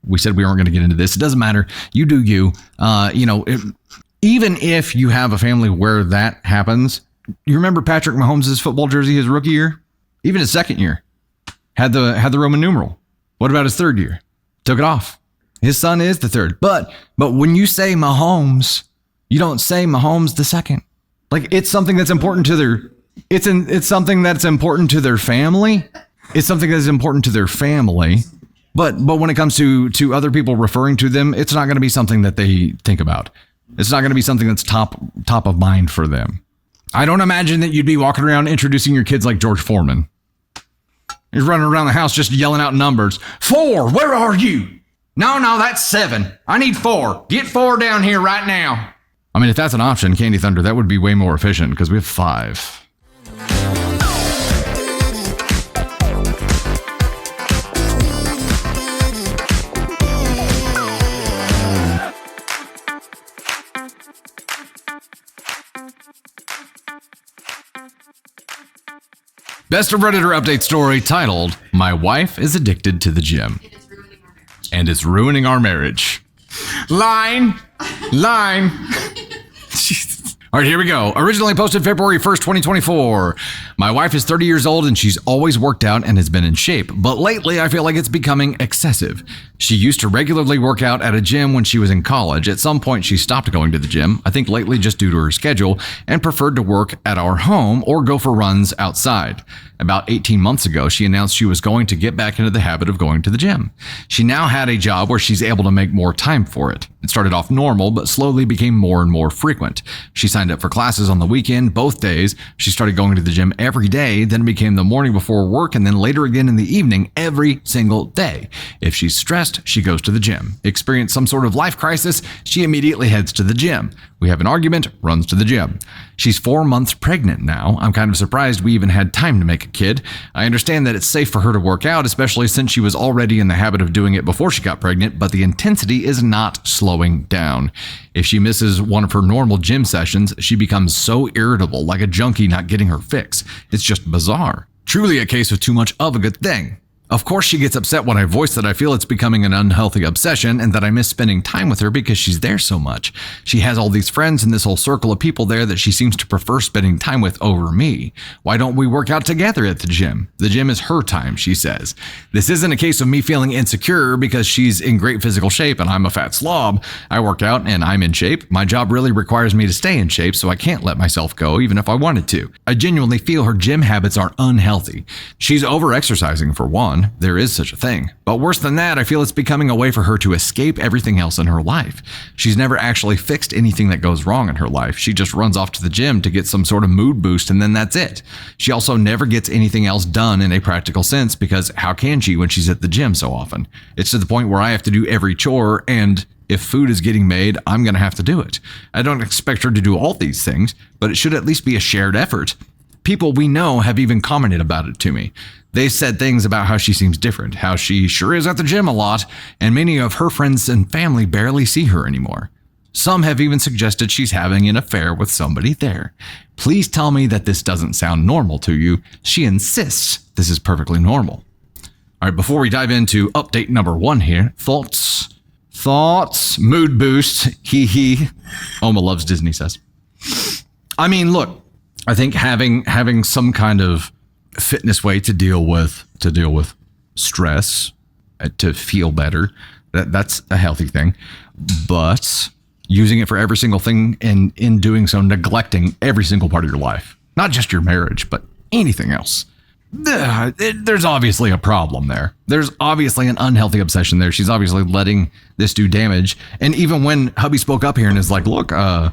we said we weren't going to get into this. It doesn't matter. You do you. Even if you have a family where that happens, you remember Patrick Mahomes' football jersey his rookie year? Even his second year had the Roman numeral. What about his third year? Took it off. His son is the third. But when you say Mahomes, you don't say Mahomes the second. Like, it's something that's important to their, it's something that's important to their family. It's something that's important to their family. But when it comes to other people referring to them, it's not going to be something that they think about. It's not going to be something that's top of mind for them. I don't imagine that you'd be walking around introducing your kids like George Foreman. You're running around the house just yelling out numbers. 4, where are you? No, that's 7. I need 4. Get 4 down here right now. I mean, if that's an option, Candy Thunder, that would be way more efficient because we have 5. Best of Redditor update story titled, My Wife is Addicted to the Gym. And it's ruining our marriage. Line. All right, here we go. Originally posted February 1st, 2024. My wife is 30 years old and she's always worked out and has been in shape. But lately, I feel like it's becoming excessive. She used to regularly work out at a gym when she was in college. At some point, she stopped going to the gym, I think lately just due to her schedule, and preferred to work at our home or go for runs outside. About 18 months ago, she announced she was going to get back into the habit of going to the gym. She now had a job where she's able to make more time for it. It started off normal, but slowly became more and more frequent. She signed up for classes on the weekend, both days. She started going to the gym every day, then it became the morning before work, and then later again in the evening every single day. If she's stressed, she goes to the gym. Experience some sort of life crisis, she immediately heads to the gym. We have an argument, runs to the gym. She's 4 months pregnant now. I'm kind of surprised we even had time to make a kid. I understand that it's safe for her to work out, especially since she was already in the habit of doing it before she got pregnant, but the intensity is not slowing down. If she misses one of her normal gym sessions, she becomes so irritable, like a junkie not getting her fix. It's just bizarre. Truly a case of too much of a good thing. Of course, she gets upset when I voice that I feel it's becoming an unhealthy obsession and that I miss spending time with her because she's there so much. She has all these friends and this whole circle of people there that she seems to prefer spending time with over me. Why don't we work out together at the gym? The gym is her time, she says. This isn't a case of me feeling insecure because she's in great physical shape and I'm a fat slob. I work out and I'm in shape. My job really requires me to stay in shape, so I can't let myself go even if I wanted to. I genuinely feel her gym habits are unhealthy. She's over-exercising for one. There is such a thing. But worse than that, I feel it's becoming a way for her to escape everything else in her life. She's never actually fixed anything that goes wrong in her life. She just runs off to the gym to get some sort of mood boost and then that's it. She also never gets anything else done in a practical sense because how can she when she's at the gym so often? It's to the point where I have to do every chore, and if food is getting made, I'm going to have to do it. I don't expect her to do all these things, but it should at least be a shared effort. People we know have even commented about it to me. They said things about how she seems different, how she sure is at the gym a lot, and many of her friends and family barely see her anymore. Some have even suggested she's having an affair with somebody there. Please tell me that this doesn't sound normal to you. She insists this is perfectly normal. All right, before we dive into update number 1 here, thoughts, mood boost, hee hee. Oma loves Disney says. I mean, look, I think having some kind of fitness way to deal with stress, to feel better, that's a healthy thing. But using it for every single thing and in doing so neglecting every single part of your life, not just your marriage, but anything else. There's obviously a problem there. There's obviously an unhealthy obsession there. She's obviously letting this do damage. And even when hubby spoke up here and is like, look, I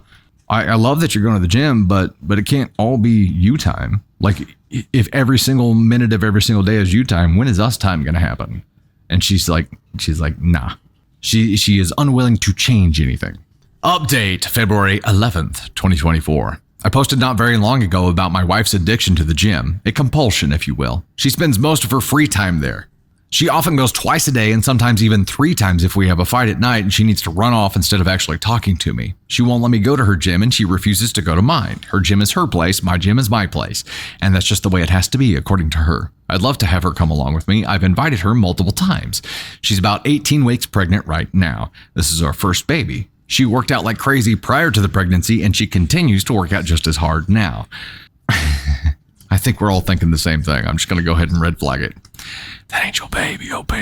love that you're going to the gym, but it can't all be you time. Like, if every single minute of every single day is you time, when is us time going to happen? And she's like, nah. She is unwilling to change anything. Update February 11th, 2024. I posted not very long ago about my wife's addiction to the gym, a compulsion, if you will. She spends most of her free time there. She often goes twice a day and sometimes even 3 times if we have a fight at night and she needs to run off instead of actually talking to me. She won't let me go to her gym and she refuses to go to mine. Her gym is her place, my gym is my place. And that's just the way it has to be, according to her. I'd love to have her come along with me. I've invited her multiple times. She's about 18 weeks pregnant right now. This is our first baby. She worked out like crazy prior to the pregnancy and she continues to work out just as hard now. I think we're all thinking the same thing. I'm just going to go ahead and red flag it. That ain't your baby, OP.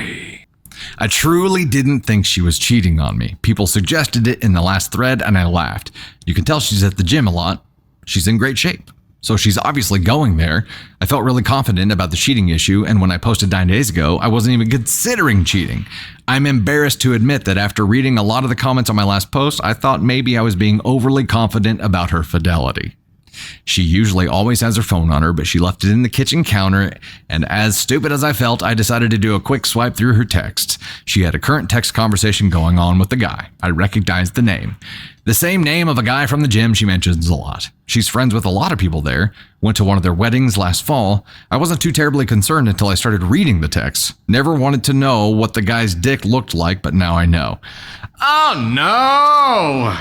I truly didn't think she was cheating on me. People suggested it in the last thread and I laughed. You can tell she's at the gym a lot. She's in great shape. So she's obviously going there. I felt really confident about the cheating issue, and when I posted 9 days ago, I wasn't even considering cheating. I'm embarrassed to admit that after reading a lot of the comments on my last post, I thought maybe I was being overly confident about her fidelity. She usually always has her phone on her, but she left it in the kitchen counter, and as stupid as I felt, I decided to do a quick swipe through her texts. She had a current text conversation going on with the guy. I recognized the name. The same name of a guy from the gym she mentions a lot. She's friends with a lot of people there. Went to one of their weddings last fall. I wasn't too terribly concerned until I started reading the texts. Never wanted to know what the guy's dick looked like, but now I know. Oh no!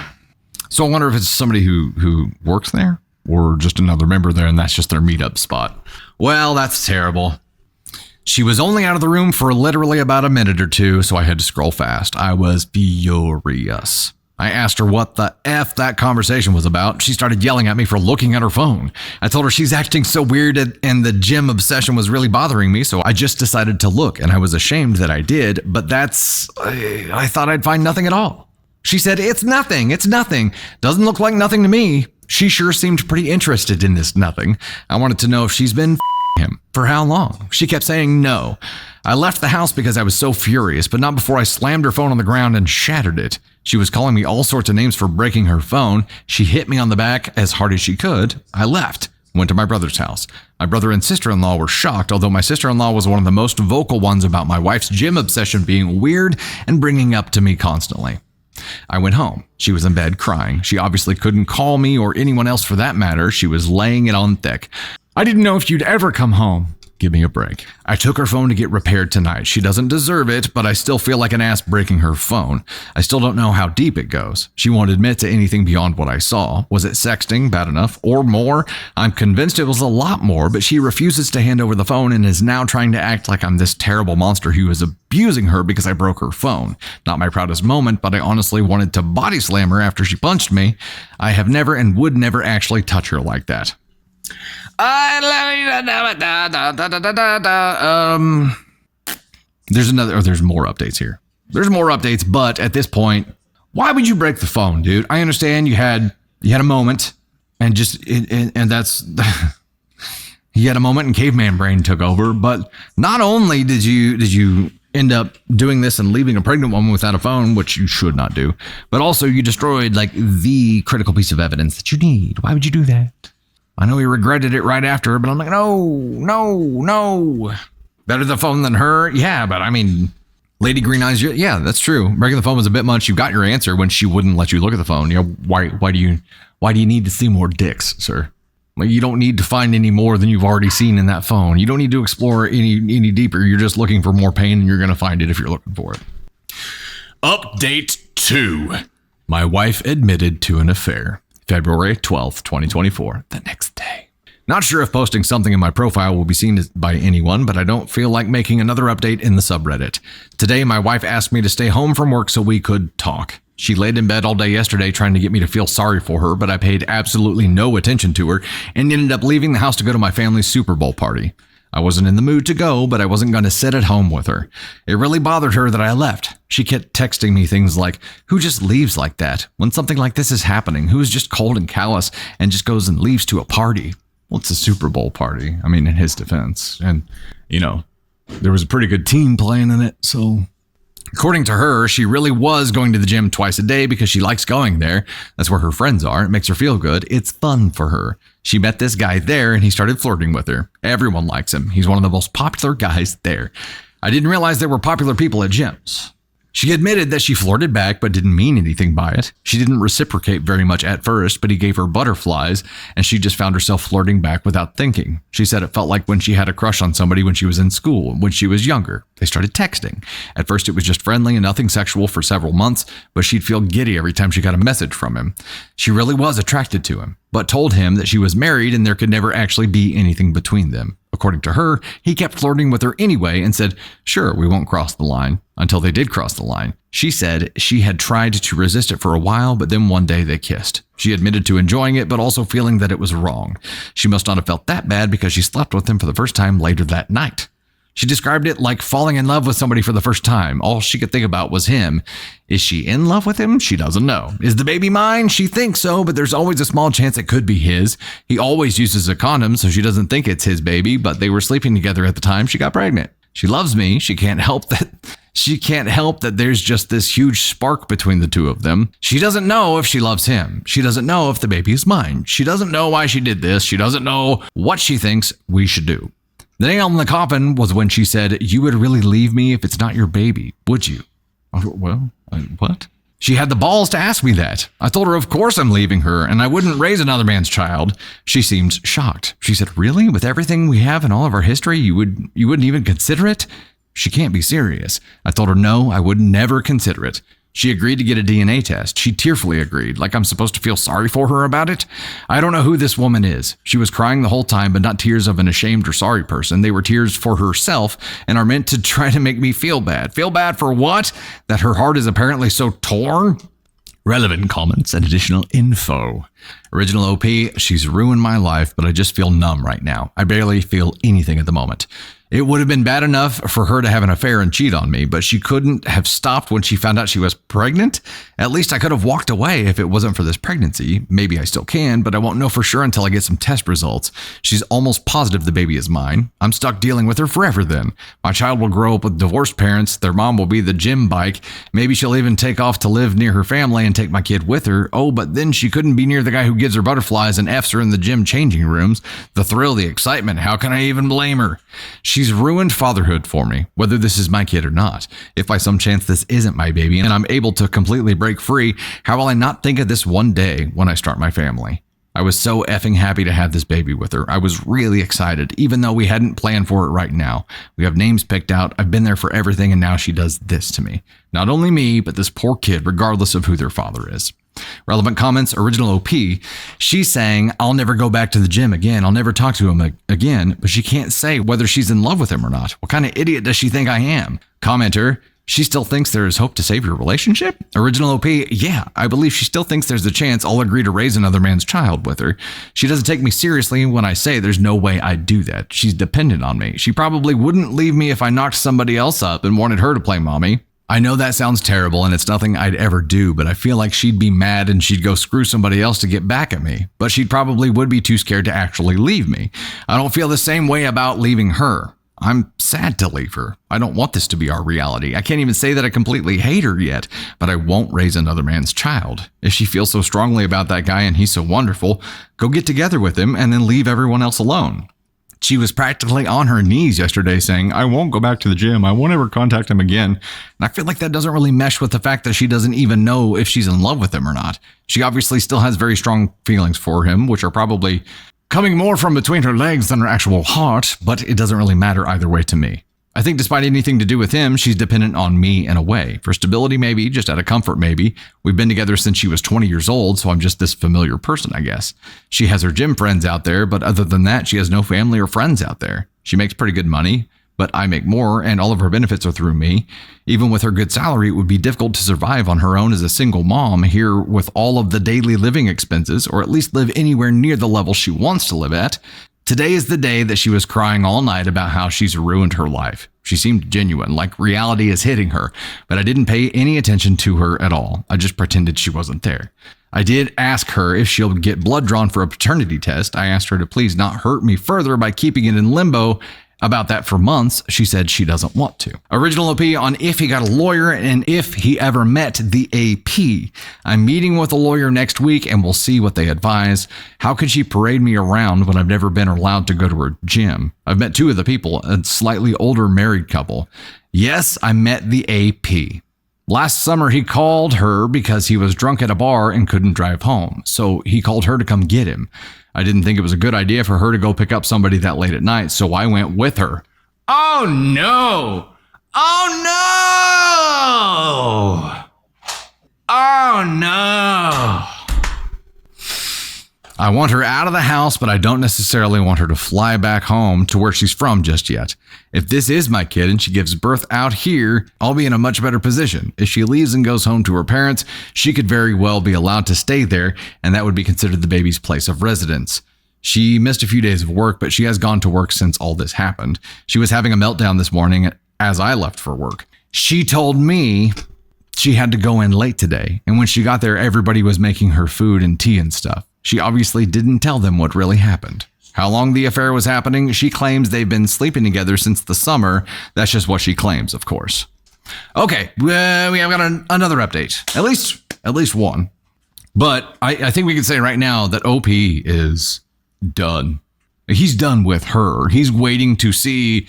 So I wonder if it's somebody who works there? Or just another member there, and that's just their meetup spot. Well, that's terrible. She was only out of the room for literally about a minute or two, so I had to scroll fast. I was furious. I asked her what the F that conversation was about. She started yelling at me for looking at her phone. I told her she's acting so weird and the gym obsession was really bothering me, so I just decided to look, and I was ashamed that I did, but I thought I'd find nothing at all. She said, it's nothing. Doesn't look like nothing to me. She sure seemed pretty interested in this nothing. I wanted to know if she's been him. For how long? She kept saying no. I left the house because I was so furious, but not before I slammed her phone on the ground and shattered it. She was calling me all sorts of names for breaking her phone. She hit me on the back as hard as she could. I left. Went to my brother's house. My brother and sister-in-law were shocked, although my sister-in-law was one of the most vocal ones about my wife's gym obsession being weird and bringing up to me constantly. I went home. She was in bed crying. She obviously couldn't call me or anyone else for that matter. She was laying it on thick. I didn't know if you'd ever come home. Give me a break. I took her phone to get repaired tonight. She doesn't deserve it, but I still feel like an ass breaking her phone. I still don't know how deep it goes. She won't admit to anything beyond what I saw. Was it sexting, bad enough, or more? I'm convinced it was a lot more, but she refuses to hand over the phone and is now trying to act like I'm this terrible monster who is abusing her because I broke her phone. Not my proudest moment, but I honestly wanted to body slam her after she punched me. I have never and would never actually touch her like that. There's more updates here. There's more updates, but at this point, why would you break the phone, dude? I understand you had a moment and that's you had a moment and caveman brain took over, but not only did you end up doing this and leaving a pregnant woman without a phone, which you should not do, but also you destroyed like the critical piece of evidence that you need. Why would you do that? I know he regretted it right after, but I'm like, no. Better the phone than her? Yeah, but I mean, Lady Green Eyes, yeah, that's true. Breaking the phone was a bit much. You got your answer when she wouldn't let you look at the phone. You know, why do you need to see more dicks, sir? Like, you don't need to find any more than you've already seen in that phone. You don't need to explore any deeper. You're just looking for more pain, and you're going to find it if you're looking for it. Update 2. My wife admitted to an affair. February 12th, 2024, the next day. Not sure if posting something in my profile will be seen by anyone, but I don't feel like making another update in the subreddit. Today, my wife asked me to stay home from work so we could talk. She laid in bed all day yesterday trying to get me to feel sorry for her, but I paid absolutely no attention to her and ended up leaving the house to go to my family's Super Bowl party. I wasn't in the mood to go, but I wasn't going to sit at home with her. It really bothered her that I left. She kept texting me things like, who just leaves like that? When something like this is happening, who is just cold and callous and just goes and leaves to a party? Well, it's a Super Bowl party. I mean, in his defense. And, you know, there was a pretty good team playing in it, so... According to her, she really was going to the gym twice a day because she likes going there. That's where her friends are. It makes her feel good. It's fun for her. She met this guy there and he started flirting with her. Everyone likes him. He's one of the most popular guys there. I didn't realize there were popular people at gyms. She admitted that she flirted back but didn't mean anything by it. She didn't reciprocate very much at first, but he gave her butterflies and she just found herself flirting back without thinking. She said it felt like when she had a crush on somebody when she was in school, when she was younger. They started texting. At first it was just friendly and nothing sexual for several months, but she'd feel giddy every time she got a message from him. She really was attracted to him, but told him that she was married and there could never actually be anything between them. According to her, he kept flirting with her anyway and said, sure, we won't cross the line, until they did cross the line. She said she had tried to resist it for a while, but then one day they kissed. She admitted to enjoying it, but also feeling that it was wrong. She must not have felt that bad because she slept with him for the first time later that night. She described it like falling in love with somebody for the first time. All she could think about was him. Is she in love with him? She doesn't know. Is the baby mine? She thinks so, but there's always a small chance it could be his. He always uses a condom, so she doesn't think it's his baby, but they were sleeping together at the time she got pregnant. She loves me. She can't help that there's just this huge spark between the two of them. She doesn't know if she loves him. She doesn't know if the baby is mine. She doesn't know why she did this. She doesn't know what she thinks we should do. The nail in the coffin was when she said, "You would really leave me if it's not your baby, would you?" Well, what? She had the balls to ask me that. I told her, of course I'm leaving her, and I wouldn't raise another man's child. She seemed shocked. She said, "Really? With everything we have in all of our history, you wouldn't even consider it?" She can't be serious. I told her, no, I would never consider it. She agreed to get a DNA test. She tearfully agreed, like I'm supposed to feel sorry for her about it. I don't know who this woman is. She was crying the whole time, but not tears of an ashamed or sorry person. They were tears for herself and are meant to try to make me feel bad. Feel bad for what? That her heart is apparently so torn? Relevant comments and additional info. Original OP, she's ruined my life, but I just feel numb right now. I barely feel anything at the moment. It would have been bad enough for her to have an affair and cheat on me, but she couldn't have stopped when she found out she was pregnant. At least I could have walked away if it wasn't for this pregnancy. Maybe I still can, but I won't know for sure until I get some test results. She's almost positive the baby is mine. I'm stuck dealing with her forever then. My child will grow up with divorced parents. Their mom will be the gym bike. Maybe she'll even take off to live near her family and take my kid with her. Oh, but then she couldn't be near the guy who gives her butterflies and F's her in the gym changing rooms. The thrill, the excitement. How can I even blame her? She's ruined fatherhood for me, whether this is my kid or not. If by some chance this isn't my baby and I'm able to completely break free, how will I not think of this one day when I start my family? I was so effing happy to have this baby with her. I was really excited, even though we hadn't planned for it right now. We have names picked out. I've been there for everything, and now she does this to me. Not only me, but this poor kid, regardless of who their father is. Relevant comments, original OP. She's saying, I'll never go back to the gym again. I'll never talk to him again, but she can't say whether she's in love with him or not. What kind of idiot does she think I am? Commenter, she still thinks there is hope to save your relationship? Original OP, yeah, I believe she still thinks there's a chance I'll agree to raise another man's child with her. She doesn't take me seriously when I say there's no way I'd do that. She's dependent on me. She probably wouldn't leave me if I knocked somebody else up and wanted her to play mommy. I know that sounds terrible and it's nothing I'd ever do, but I feel like she'd be mad and she'd go screw somebody else to get back at me. But she probably would be too scared to actually leave me. I don't feel the same way about leaving her. I'm sad to leave her. I don't want this to be our reality. I can't even say that I completely hate her yet, but I won't raise another man's child. If she feels so strongly about that guy and he's so wonderful, go get together with him and then leave everyone else alone. She was practically on her knees yesterday saying, I won't go back to the gym. I won't ever contact him again. And I feel like that doesn't really mesh with the fact that she doesn't even know if she's in love with him or not. She obviously still has very strong feelings for him, which are probably coming more from between her legs than her actual heart, but it doesn't really matter either way to me. I think despite anything to do with him, she's dependent on me in a way. For stability, maybe, just out of comfort, maybe. We've been together since she was 20 years old, so I'm just this familiar person, I guess. She has her gym friends out there, but other than that, she has no family or friends out there. She makes pretty good money, but I make more, and all of her benefits are through me. Even with her good salary, it would be difficult to survive on her own as a single mom here with all of the daily living expenses, or at least live anywhere near the level she wants to live at. Today is the day that she was crying all night about how she's ruined her life. She seemed genuine, like reality is hitting her, but I didn't pay any attention to her at all. I just pretended she wasn't there. I did ask her if she'll get blood drawn for a paternity test. I asked her to please not hurt me further by keeping it in limbo about that for months. She said she doesn't want to. Original OP on if he got a lawyer and if he ever met the AP. I'm meeting with a lawyer next week and we'll see what they advise. How could she parade me around when I've never been allowed to go to her gym? I've met two of the people, a slightly older married couple. Yes, I met the AP. Last summer, he called her because he was drunk at a bar and couldn't drive home. So he called her to come get him. I didn't think it was a good idea for her to go pick up somebody that late at night, so I went with her. Oh no! Oh no! Oh no! I want her out of the house, but I don't necessarily want her to fly back home to where she's from just yet. If this is my kid and she gives birth out here, I'll be in a much better position. If she leaves and goes home to her parents, she could very well be allowed to stay there, and that would be considered the baby's place of residence. She missed a few days of work, but she has gone to work since all this happened. She was having a meltdown this morning as I left for work. She told me she had to go in late today, and when she got there, everybody was making her food and tea and stuff. She obviously didn't tell them what really happened. How long the affair was happening, she claims they've been sleeping together since the summer. That's just what she claims, of course. Okay, we have got another update. At least one. But I think we can say right now that OP is done. He's done with her. He's waiting to see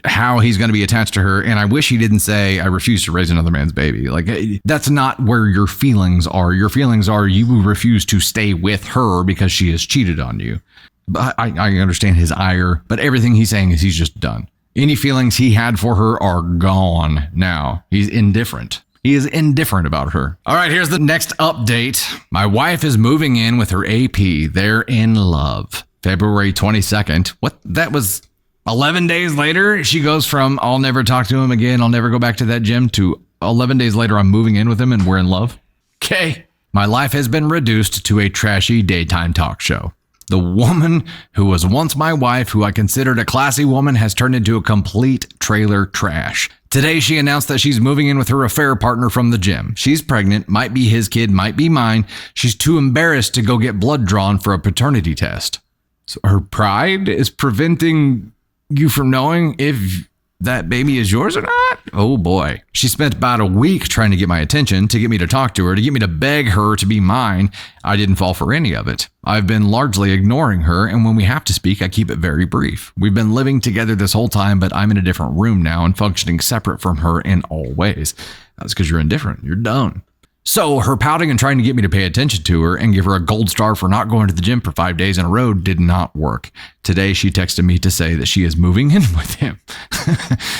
how he's going to be attached to her. And I wish he didn't say, I refuse to raise another man's baby. Like, that's not where your feelings are. Your feelings are you refuse to stay with her because she has cheated on you. But I understand his ire, but everything he's saying is he's just done. Any feelings he had for her are gone now. He's indifferent. He is indifferent about her. All right, here's the next update. My wife is moving in with her AP. They're in love. February 22nd. What? That was 11 days later? She goes from, I'll never talk to him again, I'll never go back to that gym, to 11 days later, I'm moving in with him and we're in love. Okay. My life has been reduced to a trashy daytime talk show. The woman who was once my wife, who I considered a classy woman, has turned into a complete trailer trash. Today, she announced that she's moving in with her affair partner from the gym. She's pregnant, might be his kid, might be mine. She's too embarrassed to go get blood drawn for a paternity test. So her pride is preventing you from knowing if that baby is yours or not? Oh boy. She spent about a week trying to get my attention, to get me to talk to her, to get me to beg her to be mine. I didn't fall for any of it. I've been largely ignoring her, and when we have to speak, I keep it very brief. We've been living together this whole time, but I'm in a different room now and functioning separate from her in all ways. That's because you're indifferent. You're done. So her pouting and trying to get me to pay attention to her and give her a gold star for not going to the gym for 5 days in a row did not work. Today, she texted me to say that she is moving in with him.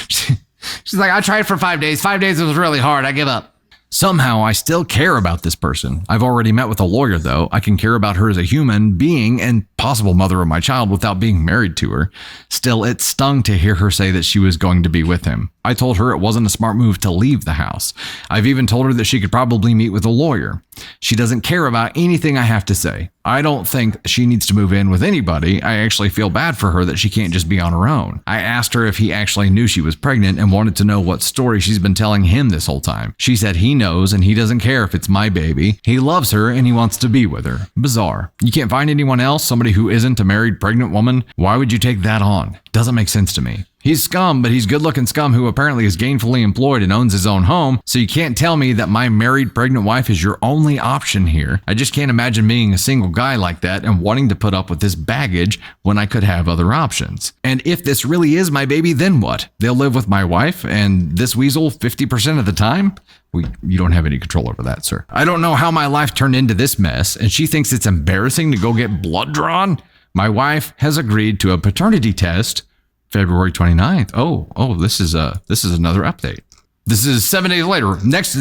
She's like, I tried for 5 days. 5 days was really hard. I give up. Somehow, I still care about this person. I've already met with a lawyer, though. I can care about her as a human being and possible mother of my child without being married to her. Still, it stung to hear her say that she was going to be with him. I told her it wasn't a smart move to leave the house. I've even told her that she could probably meet with a lawyer. She doesn't care about anything I have to say. I don't think she needs to move in with anybody. I actually feel bad for her that she can't just be on her own. I asked her if he actually knew she was pregnant and wanted to know what story she's been telling him this whole time. She said he knows and he doesn't care if it's my baby. He loves her and he wants to be with her. Bizarre. You can't find anyone else, somebody who isn't a married pregnant woman? Why would you take that on? Doesn't make sense to me. He's scum, but he's good-looking scum who apparently is gainfully employed and owns his own home, so you can't tell me that my married pregnant wife is your only option here. I just can't imagine being a single guy like that and wanting to put up with this baggage when I could have other options. And if this really is my baby, then what? They'll live with my wife and this weasel 50% of the time? You don't have any control over that, sir. I don't know how my life turned into this mess, and she thinks it's embarrassing to go get blood drawn? My wife has agreed to a paternity test February 29th. Oh, this is another update. This is 7 days later.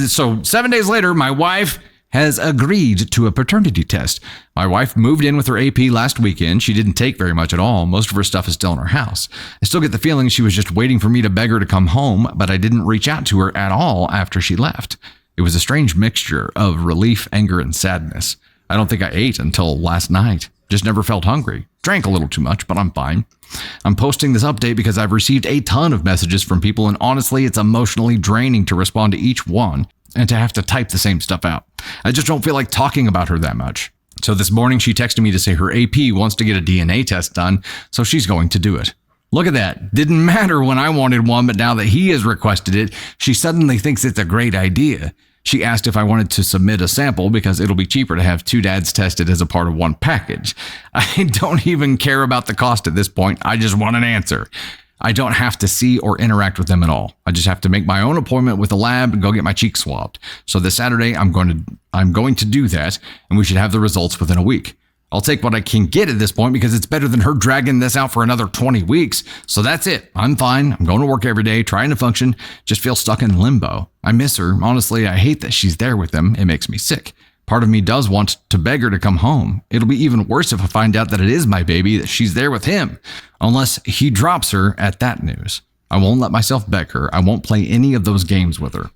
So 7 days later, my wife has agreed to a paternity test. My wife moved in with her AP last weekend. She didn't take very much at all. Most of her stuff is still in her house. I still get the feeling she was just waiting for me to beg her to come home, but I didn't reach out to her at all after she left. It was a strange mixture of relief, anger, and sadness. I don't think I ate until last night. Just never felt hungry. Drank a little too much, but I'm fine. I'm posting this update because I've received a ton of messages from people, and honestly, it's emotionally draining to respond to each one and to have to type the same stuff out. I just don't feel like talking about her that much. So this morning, she texted me to say her AP wants to get a DNA test done, so she's going to do it. Look at that. Didn't matter when I wanted one, but now that he has requested it, she suddenly thinks it's a great idea. She asked if I wanted to submit a sample because it'll be cheaper to have 2 dads tested as a part of one package. I don't even care about the cost at this point. I just want an answer. I don't have to see or interact with them at all. I just have to make my own appointment with the lab and go get my cheeks swabbed. So this Saturday, I'm going to do that, and we should have the results within a week. I'll take what I can get at this point because it's better than her dragging this out for another 20 weeks. So that's it. I'm fine. I'm going to work every day, trying to function, just feel stuck in limbo. I miss her. Honestly, I hate that she's there with them. It makes me sick. Part of me does want to beg her to come home. It'll be even worse if I find out that it is my baby, that she's there with him. Unless he drops her at that news. I won't let myself beg her. I won't play any of those games with her.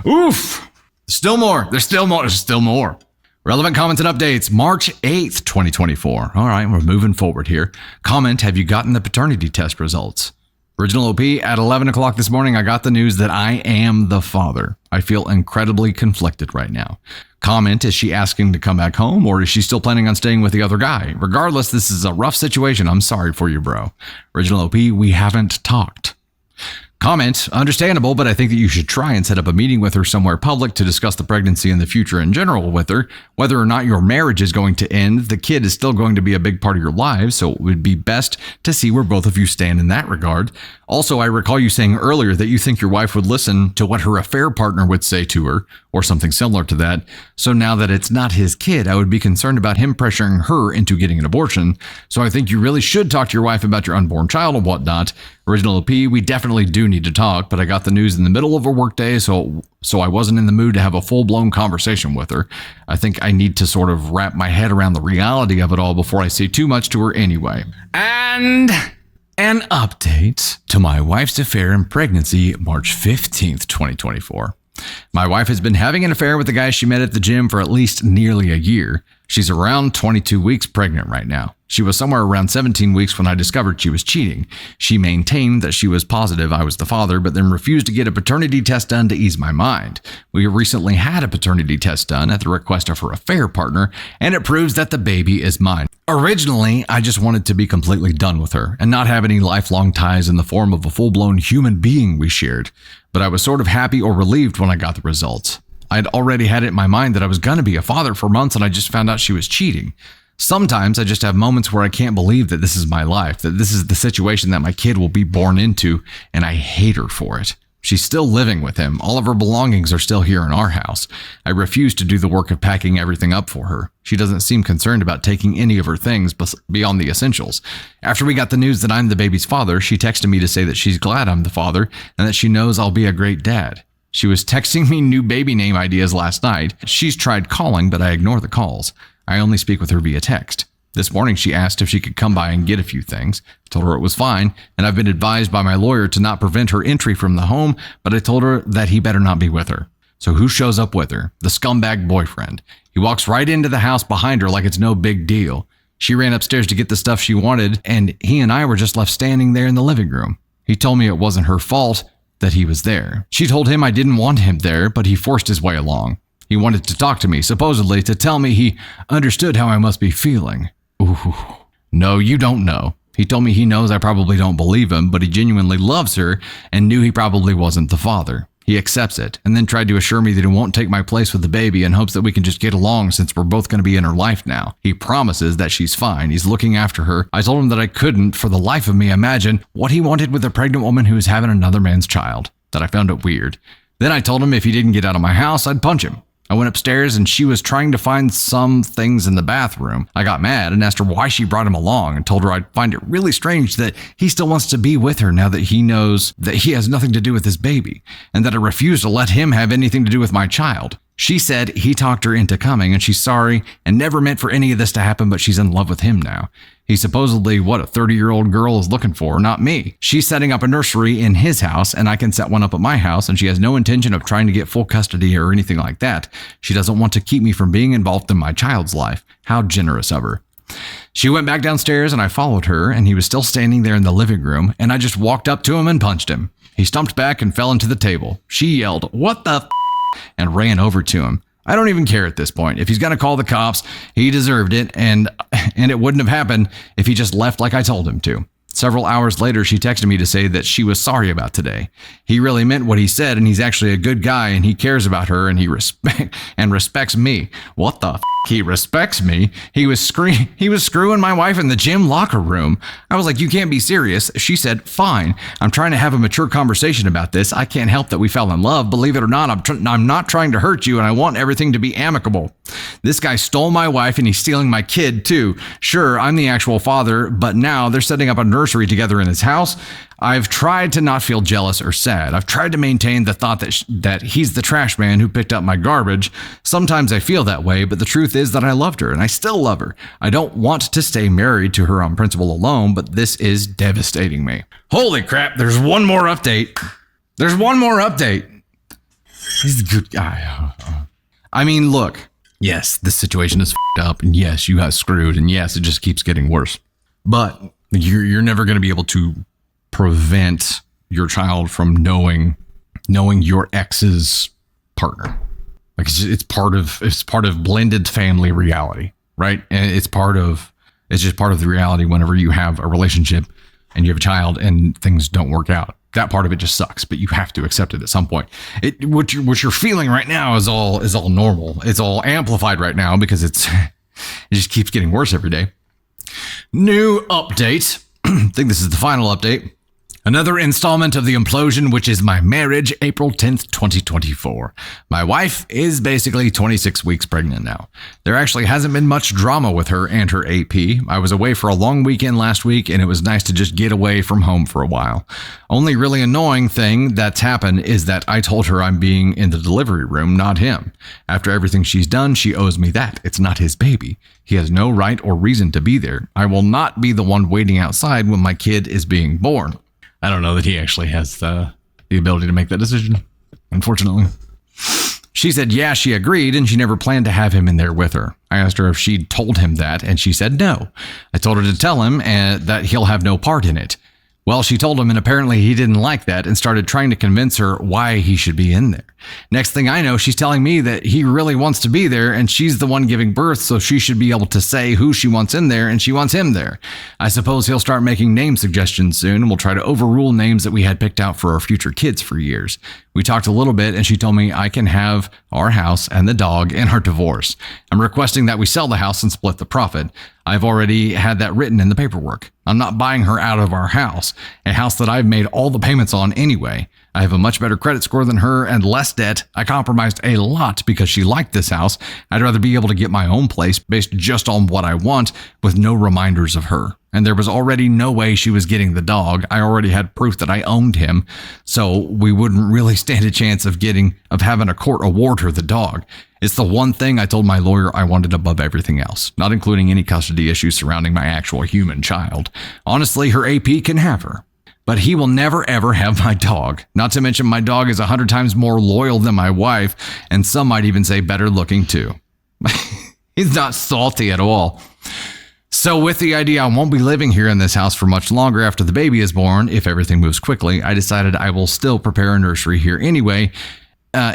Oof. Still more. There's still more. Relevant comments and updates, March 8th, 2024. All right, we're moving forward here. Comment, have you gotten the paternity test results? Original OP, at 11 o'clock this morning, I got the news that I am the father. I feel incredibly conflicted right now. Comment, is she asking to come back home or is she still planning on staying with the other guy? Regardless, this is a rough situation. I'm sorry for you, bro. Original OP, we haven't talked. Comment, understandable, but I think that you should try and set up a meeting with her somewhere public to discuss the pregnancy and the future in general with her. Whether or not your marriage is going to end, the kid is still going to be a big part of your lives, so it would be best to see where both of you stand in that regard. Also, I recall you saying earlier that you think your wife would listen to what her affair partner would say to her, or something similar to that. So now that it's not his kid, I would be concerned about him pressuring her into getting an abortion. So I think you really should talk to your wife about your unborn child and whatnot. Original OP, we definitely do need to talk, but I got the news in the middle of a workday, so I wasn't in the mood to have a full-blown conversation with her. I think I need to sort of wrap my head around the reality of it all before I say too much to her anyway. And an update to my wife's affair and pregnancy, March 15th, 2024. My wife has been having an affair with the guy she met at the gym for at least nearly a year. She's around 22 weeks pregnant right now. She was somewhere around 17 weeks when I discovered she was cheating. She maintained that she was positive I was the father, but then refused to get a paternity test done to ease my mind. We recently had a paternity test done at the request of her affair partner, and it proves that the baby is mine. Originally, I just wanted to be completely done with her and not have any lifelong ties in the form of a full-blown human being we shared, but I was sort of happy or relieved when I got the results. I'd already had it in my mind that I was going to be a father for months, and I just found out she was cheating. Sometimes I just have moments where I can't believe that this is my life, that this is the situation that my kid will be born into, and I hate her for it. She's still living with him. All of her belongings are still here in our house. I refuse to do the work of packing everything up for her. She doesn't seem concerned about taking any of her things beyond the essentials. After we got the news that I'm the baby's father, she texted me to say that she's glad I'm the father and that she knows I'll be a great dad. She was texting me new baby name ideas last night. She's tried calling, but I ignore the calls. I only speak with her via text. This morning, she asked if she could come by and get a few things. I told her it was fine, and I've been advised by my lawyer to not prevent her entry from the home, but I told her that he better not be with her. So who shows up with her? The scumbag boyfriend. He walks right into the house behind her like it's no big deal. She ran upstairs to get the stuff she wanted, and he and I were just left standing there in the living room. He told me it wasn't her fault that he was there. She told him I didn't want him there, but he forced his way along. He wanted to talk to me, supposedly to tell me he understood how I must be feeling. Ooh, no, you don't know. He told me he knows I probably don't believe him, but he genuinely loves her and knew he probably wasn't the father. He accepts it, and then tried to assure me that he won't take my place with the baby in hopes that we can just get along since we're both going to be in her life now. He promises that she's fine. He's looking after her. I told him that I couldn't, for the life of me, imagine what he wanted with a pregnant woman who's having another man's child, that I found it weird. Then I told him if he didn't get out of my house, I'd punch him. I went upstairs and she was trying to find some things in the bathroom. I got mad and asked her why she brought him along and told her I'd find it really strange that he still wants to be with her now that he knows that he has nothing to do with his baby and that I refuse to let him have anything to do with my child. She said he talked her into coming and she's sorry and never meant for any of this to happen, but she's in love with him now. He's supposedly what a 30-year-old girl is looking for, not me. She's setting up a nursery in his house and I can set one up at my house, and she has no intention of trying to get full custody or anything like that. She doesn't want to keep me from being involved in my child's life. How generous of her. She went back downstairs and I followed her, and he was still standing there in the living room, and I just walked up to him and punched him. He stumped back and fell into the table. She yelled, "What the f***?" and ran over to him. I don't even care at this point. If he's going to call the cops, he deserved it, and it wouldn't have happened if he just left like I told him to. Several hours later, she texted me to say that she was sorry about today. He really meant what he said, and he's actually a good guy, and he cares about her, and he respects me. What the f***? He respects me? He was screwing my wife in the gym locker room. I was like, you can't be serious. She said, fine. I'm trying to have a mature conversation about this. I can't help that we fell in love. Believe it or not, I'm not trying to hurt you, and I want everything to be amicable. This guy stole my wife, and he's stealing my kid, too. Sure, I'm the actual father, but now they're setting up a nursery together in his house. I've tried to not feel jealous or sad. I've tried to maintain the thought that he's the trash man who picked up my garbage. Sometimes I feel that way, but the truth is that I loved her, and I still love her. I don't want to stay married to her on principle alone, but this is devastating me. Holy crap, there's one more update. He's a good guy. I mean, look, yes, this situation is f***ed up, and yes, you got screwed, and yes, it just keeps getting worse. But you're never going to be able to prevent your child from knowing your ex's partner. Like it's part of blended family reality, right? And it's just part of the reality whenever you have a relationship and you have a child and things don't work out. That part of it just sucks, but you have to accept it at some point. What you're feeling right now is all normal. It's all amplified right now because it just keeps getting worse every day. New update. I think this is the final update. Another installment of the implosion, which is my marriage, April 10th, 2024. My wife is basically 26 weeks pregnant now. There actually hasn't been much drama with her and her AP. I was away for a long weekend last week, and it was nice to just get away from home for a while. Only really annoying thing that's happened is that I told her I'm being in the delivery room, not him. After everything she's done, she owes me that. It's not his baby. He has no right or reason to be there. I will not be the one waiting outside when my kid is being born. I don't know that he actually has the ability to make that decision, unfortunately. She said, yeah, she agreed, and she never planned to have him in there with her. I asked her if she'd told him that, and she said no. I told her to tell him that he'll have no part in it. Well, she told him, and apparently he didn't like that and started trying to convince her why he should be in there. Next thing I know, she's telling me that he really wants to be there and she's the one giving birth, so she should be able to say who she wants in there and she wants him there. I suppose he'll start making name suggestions soon and we'll try to overrule names that we had picked out for our future kids for years. We talked a little bit and she told me I can have our house and the dog and our divorce. I'm requesting that we sell the house and split the profit. I've already had that written in the paperwork. I'm not buying her out of our house, a house that I've made all the payments on anyway. I have a much better credit score than her and less debt. I compromised a lot because she liked this house. I'd rather be able to get my own place based just on what I want with no reminders of her. And there was already no way she was getting the dog. I already had proof that I owned him, so we wouldn't really stand a chance of having a court award her the dog. It's the one thing I told my lawyer I wanted above everything else, not including any custody issues surrounding my actual human child. Honestly, her AP can have her, but he will never ever have my dog. Not to mention my dog is 100 times more loyal than my wife, and some might even say better looking too. He's not salty at all. So with the idea I won't be living here in this house for much longer after the baby is born, if everything moves quickly, I decided I will still prepare a nursery here anyway,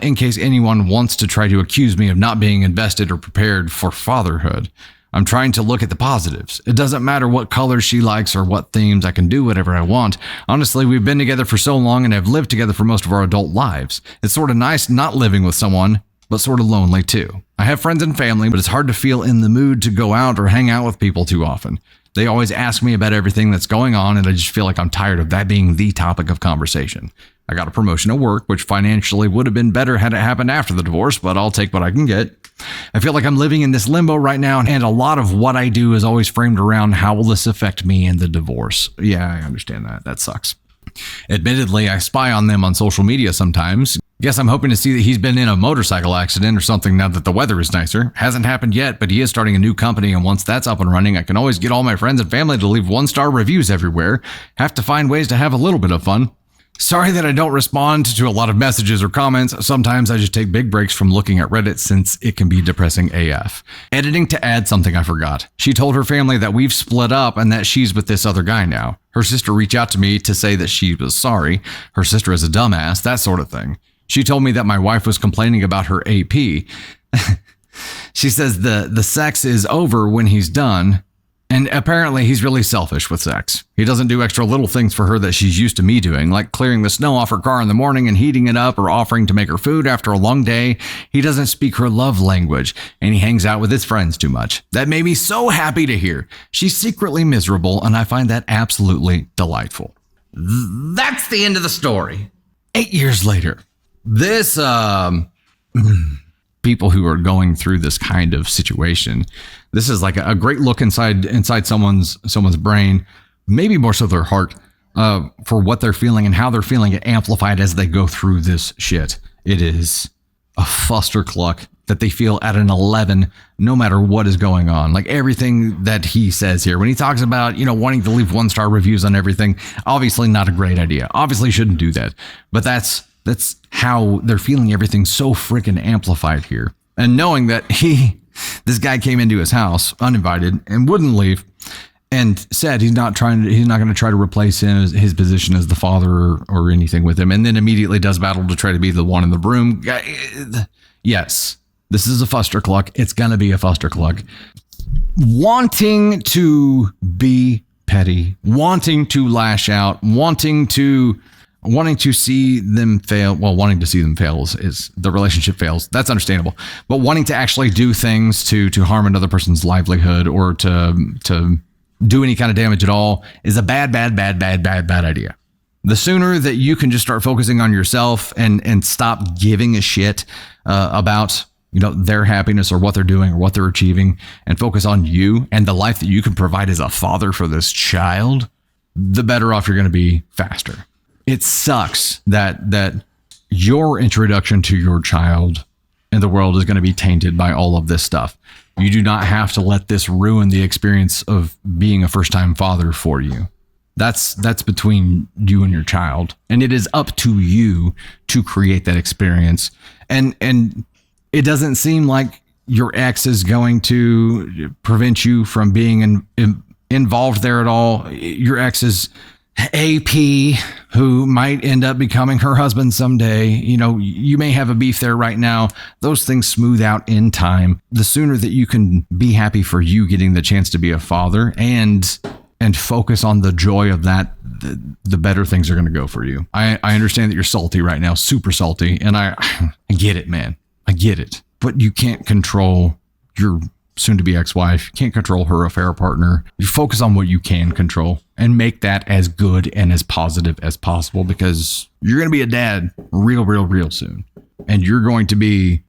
in case anyone wants to try to accuse me of not being invested or prepared for fatherhood. I'm trying to look at the positives. It doesn't matter what colors she likes or what themes. I can do whatever I want. Honestly, we've been together for so long and have lived together for most of our adult lives. It's sort of nice not living with someone, but sort of lonely too. I have friends and family, but it's hard to feel in the mood to go out or hang out with people too often. They always ask me about everything that's going on, and I just feel like I'm tired of that being the topic of conversation. I got a promotion at work, which financially would have been better had it happened after the divorce, but I'll take what I can get. I feel like I'm living in this limbo right now, and a lot of what I do is always framed around how will this affect me in the divorce. Yeah, I understand that. That sucks. Admittedly, I spy on them on social media sometimes. Guess I'm hoping to see that he's been in a motorcycle accident or something now that the weather is nicer. Hasn't happened yet, but he is starting a new company, and once that's up and running, I can always get all my friends and family to leave 1-star reviews everywhere. Have to find ways to have a little bit of fun. Sorry that I don't respond to a lot of messages or comments. Sometimes I just take big breaks from looking at Reddit since it can be depressing AF. Editing to add something I forgot. She told her family that we've split up and that she's with this other guy now. Her sister reached out to me to say that she was sorry. Her sister is a dumbass, that sort of thing. She told me that my wife was complaining about her AP. She says the sex is over when he's done. And apparently he's really selfish with sex. He doesn't do extra little things for her that she's used to me doing, like clearing the snow off her car in the morning and heating it up or offering to make her food after a long day. He doesn't speak her love language, and he hangs out with his friends too much. That made me so happy to hear. She's secretly miserable, and I find that absolutely delightful. That's the end of the story. 8 years later. This, people who are going through this kind of situation, this is like a great look inside someone's brain, maybe more so their heart, for what they're feeling and how they're feeling it amplified as they go through this shit. It is a clustercluck that they feel at an 11, no matter what is going on. Like everything that he says here, when he talks about, wanting to leave 1-star reviews on everything, obviously not a great idea. Obviously shouldn't do that. But that's how they're feeling everything so freaking amplified here. And knowing that this guy came into his house uninvited and wouldn't leave, and said he's not going to try to replace his position as the father or anything with him, and then immediately does battle to try to be the one in the room. Yes, this is a fustercluck. It's going to be a fustercluck. Wanting to be petty, wanting to lash out, wanting to see them fail. Well, wanting to see them fail is the relationship fails. That's understandable. But wanting to actually do things to harm another person's livelihood or to do any kind of damage at all is a bad idea. The sooner that you can just start focusing on yourself and stop giving a shit about their happiness or what they're doing or what they're achieving, and focus on you and the life that you can provide as a father for this child, the better off you're going to be faster. It sucks that your introduction to your child in the world is going to be tainted by all of this stuff. You do not have to let this ruin the experience of being a first-time father for you. That's between you and your child, and it is up to you to create that experience. And it doesn't seem like your ex is going to prevent you from being involved there at all. Your ex is AP, who might end up becoming her husband someday. You may have a beef there right now. Those things smooth out in time. The sooner that you can be happy for you getting the chance to be a father and focus on the joy of that, the better things are going to go for you. I understand that you're salty right now, super salty, and I get it, man. I get it. But you can't control your soon-to-be ex-wife. You can't control her affair partner. You focus on what you can control and make that as good and as positive as possible, because you're going to be a dad real soon. And you're going to be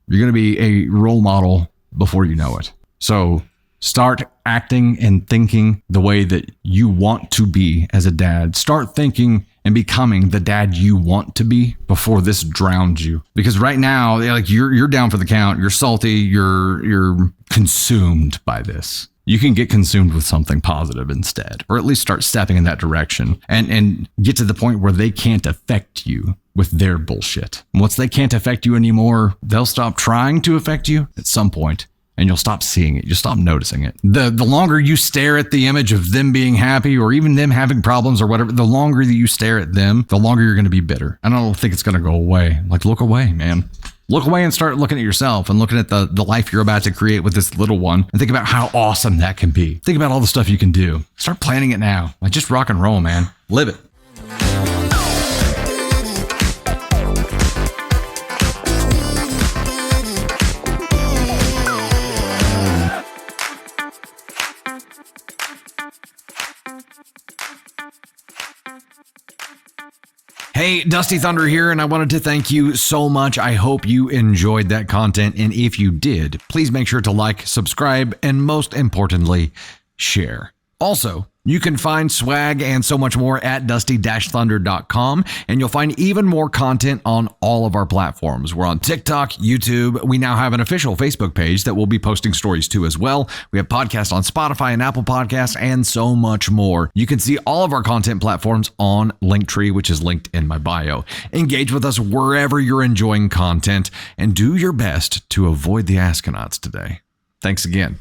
a role model before you know it. So start acting and thinking the way that you want to be as a dad. Start thinking and becoming the dad you want to be before this drowns you. Because right now, you're down for the count. You're salty. You're consumed by this. You can get consumed with something positive instead, or at least start stepping in that direction and get to the point where they can't affect you with their bullshit. Once they can't affect you anymore, they'll stop trying to affect you at some point. And you'll stop seeing it. You'll stop noticing it. The longer you stare at the image of them being happy, or even them having problems or whatever, the longer that you stare at them, the longer you're going to be bitter. I don't think it's going to go away. Look away, man. Look away and start looking at yourself and looking at the life you're about to create with this little one, and think about how awesome that can be. Think about all the stuff you can do. Start planning it now. Just rock and roll, man. Live it. Hey, Dusty Thunder here, and I wanted to thank you so much. I hope you enjoyed that content, and if you did, please make sure to like, subscribe, and most importantly, share. Also, you can find swag and so much more at dusty-thunder.com, and you'll find even more content on all of our platforms. We're on TikTok, YouTube. We now have an official Facebook page that we'll be posting stories to as well. We have podcasts on Spotify and Apple Podcasts, and so much more. You can see all of our content platforms on Linktree, which is linked in my bio. Engage with us wherever you're enjoying content, and do your best to avoid the Askonauts today. Thanks again.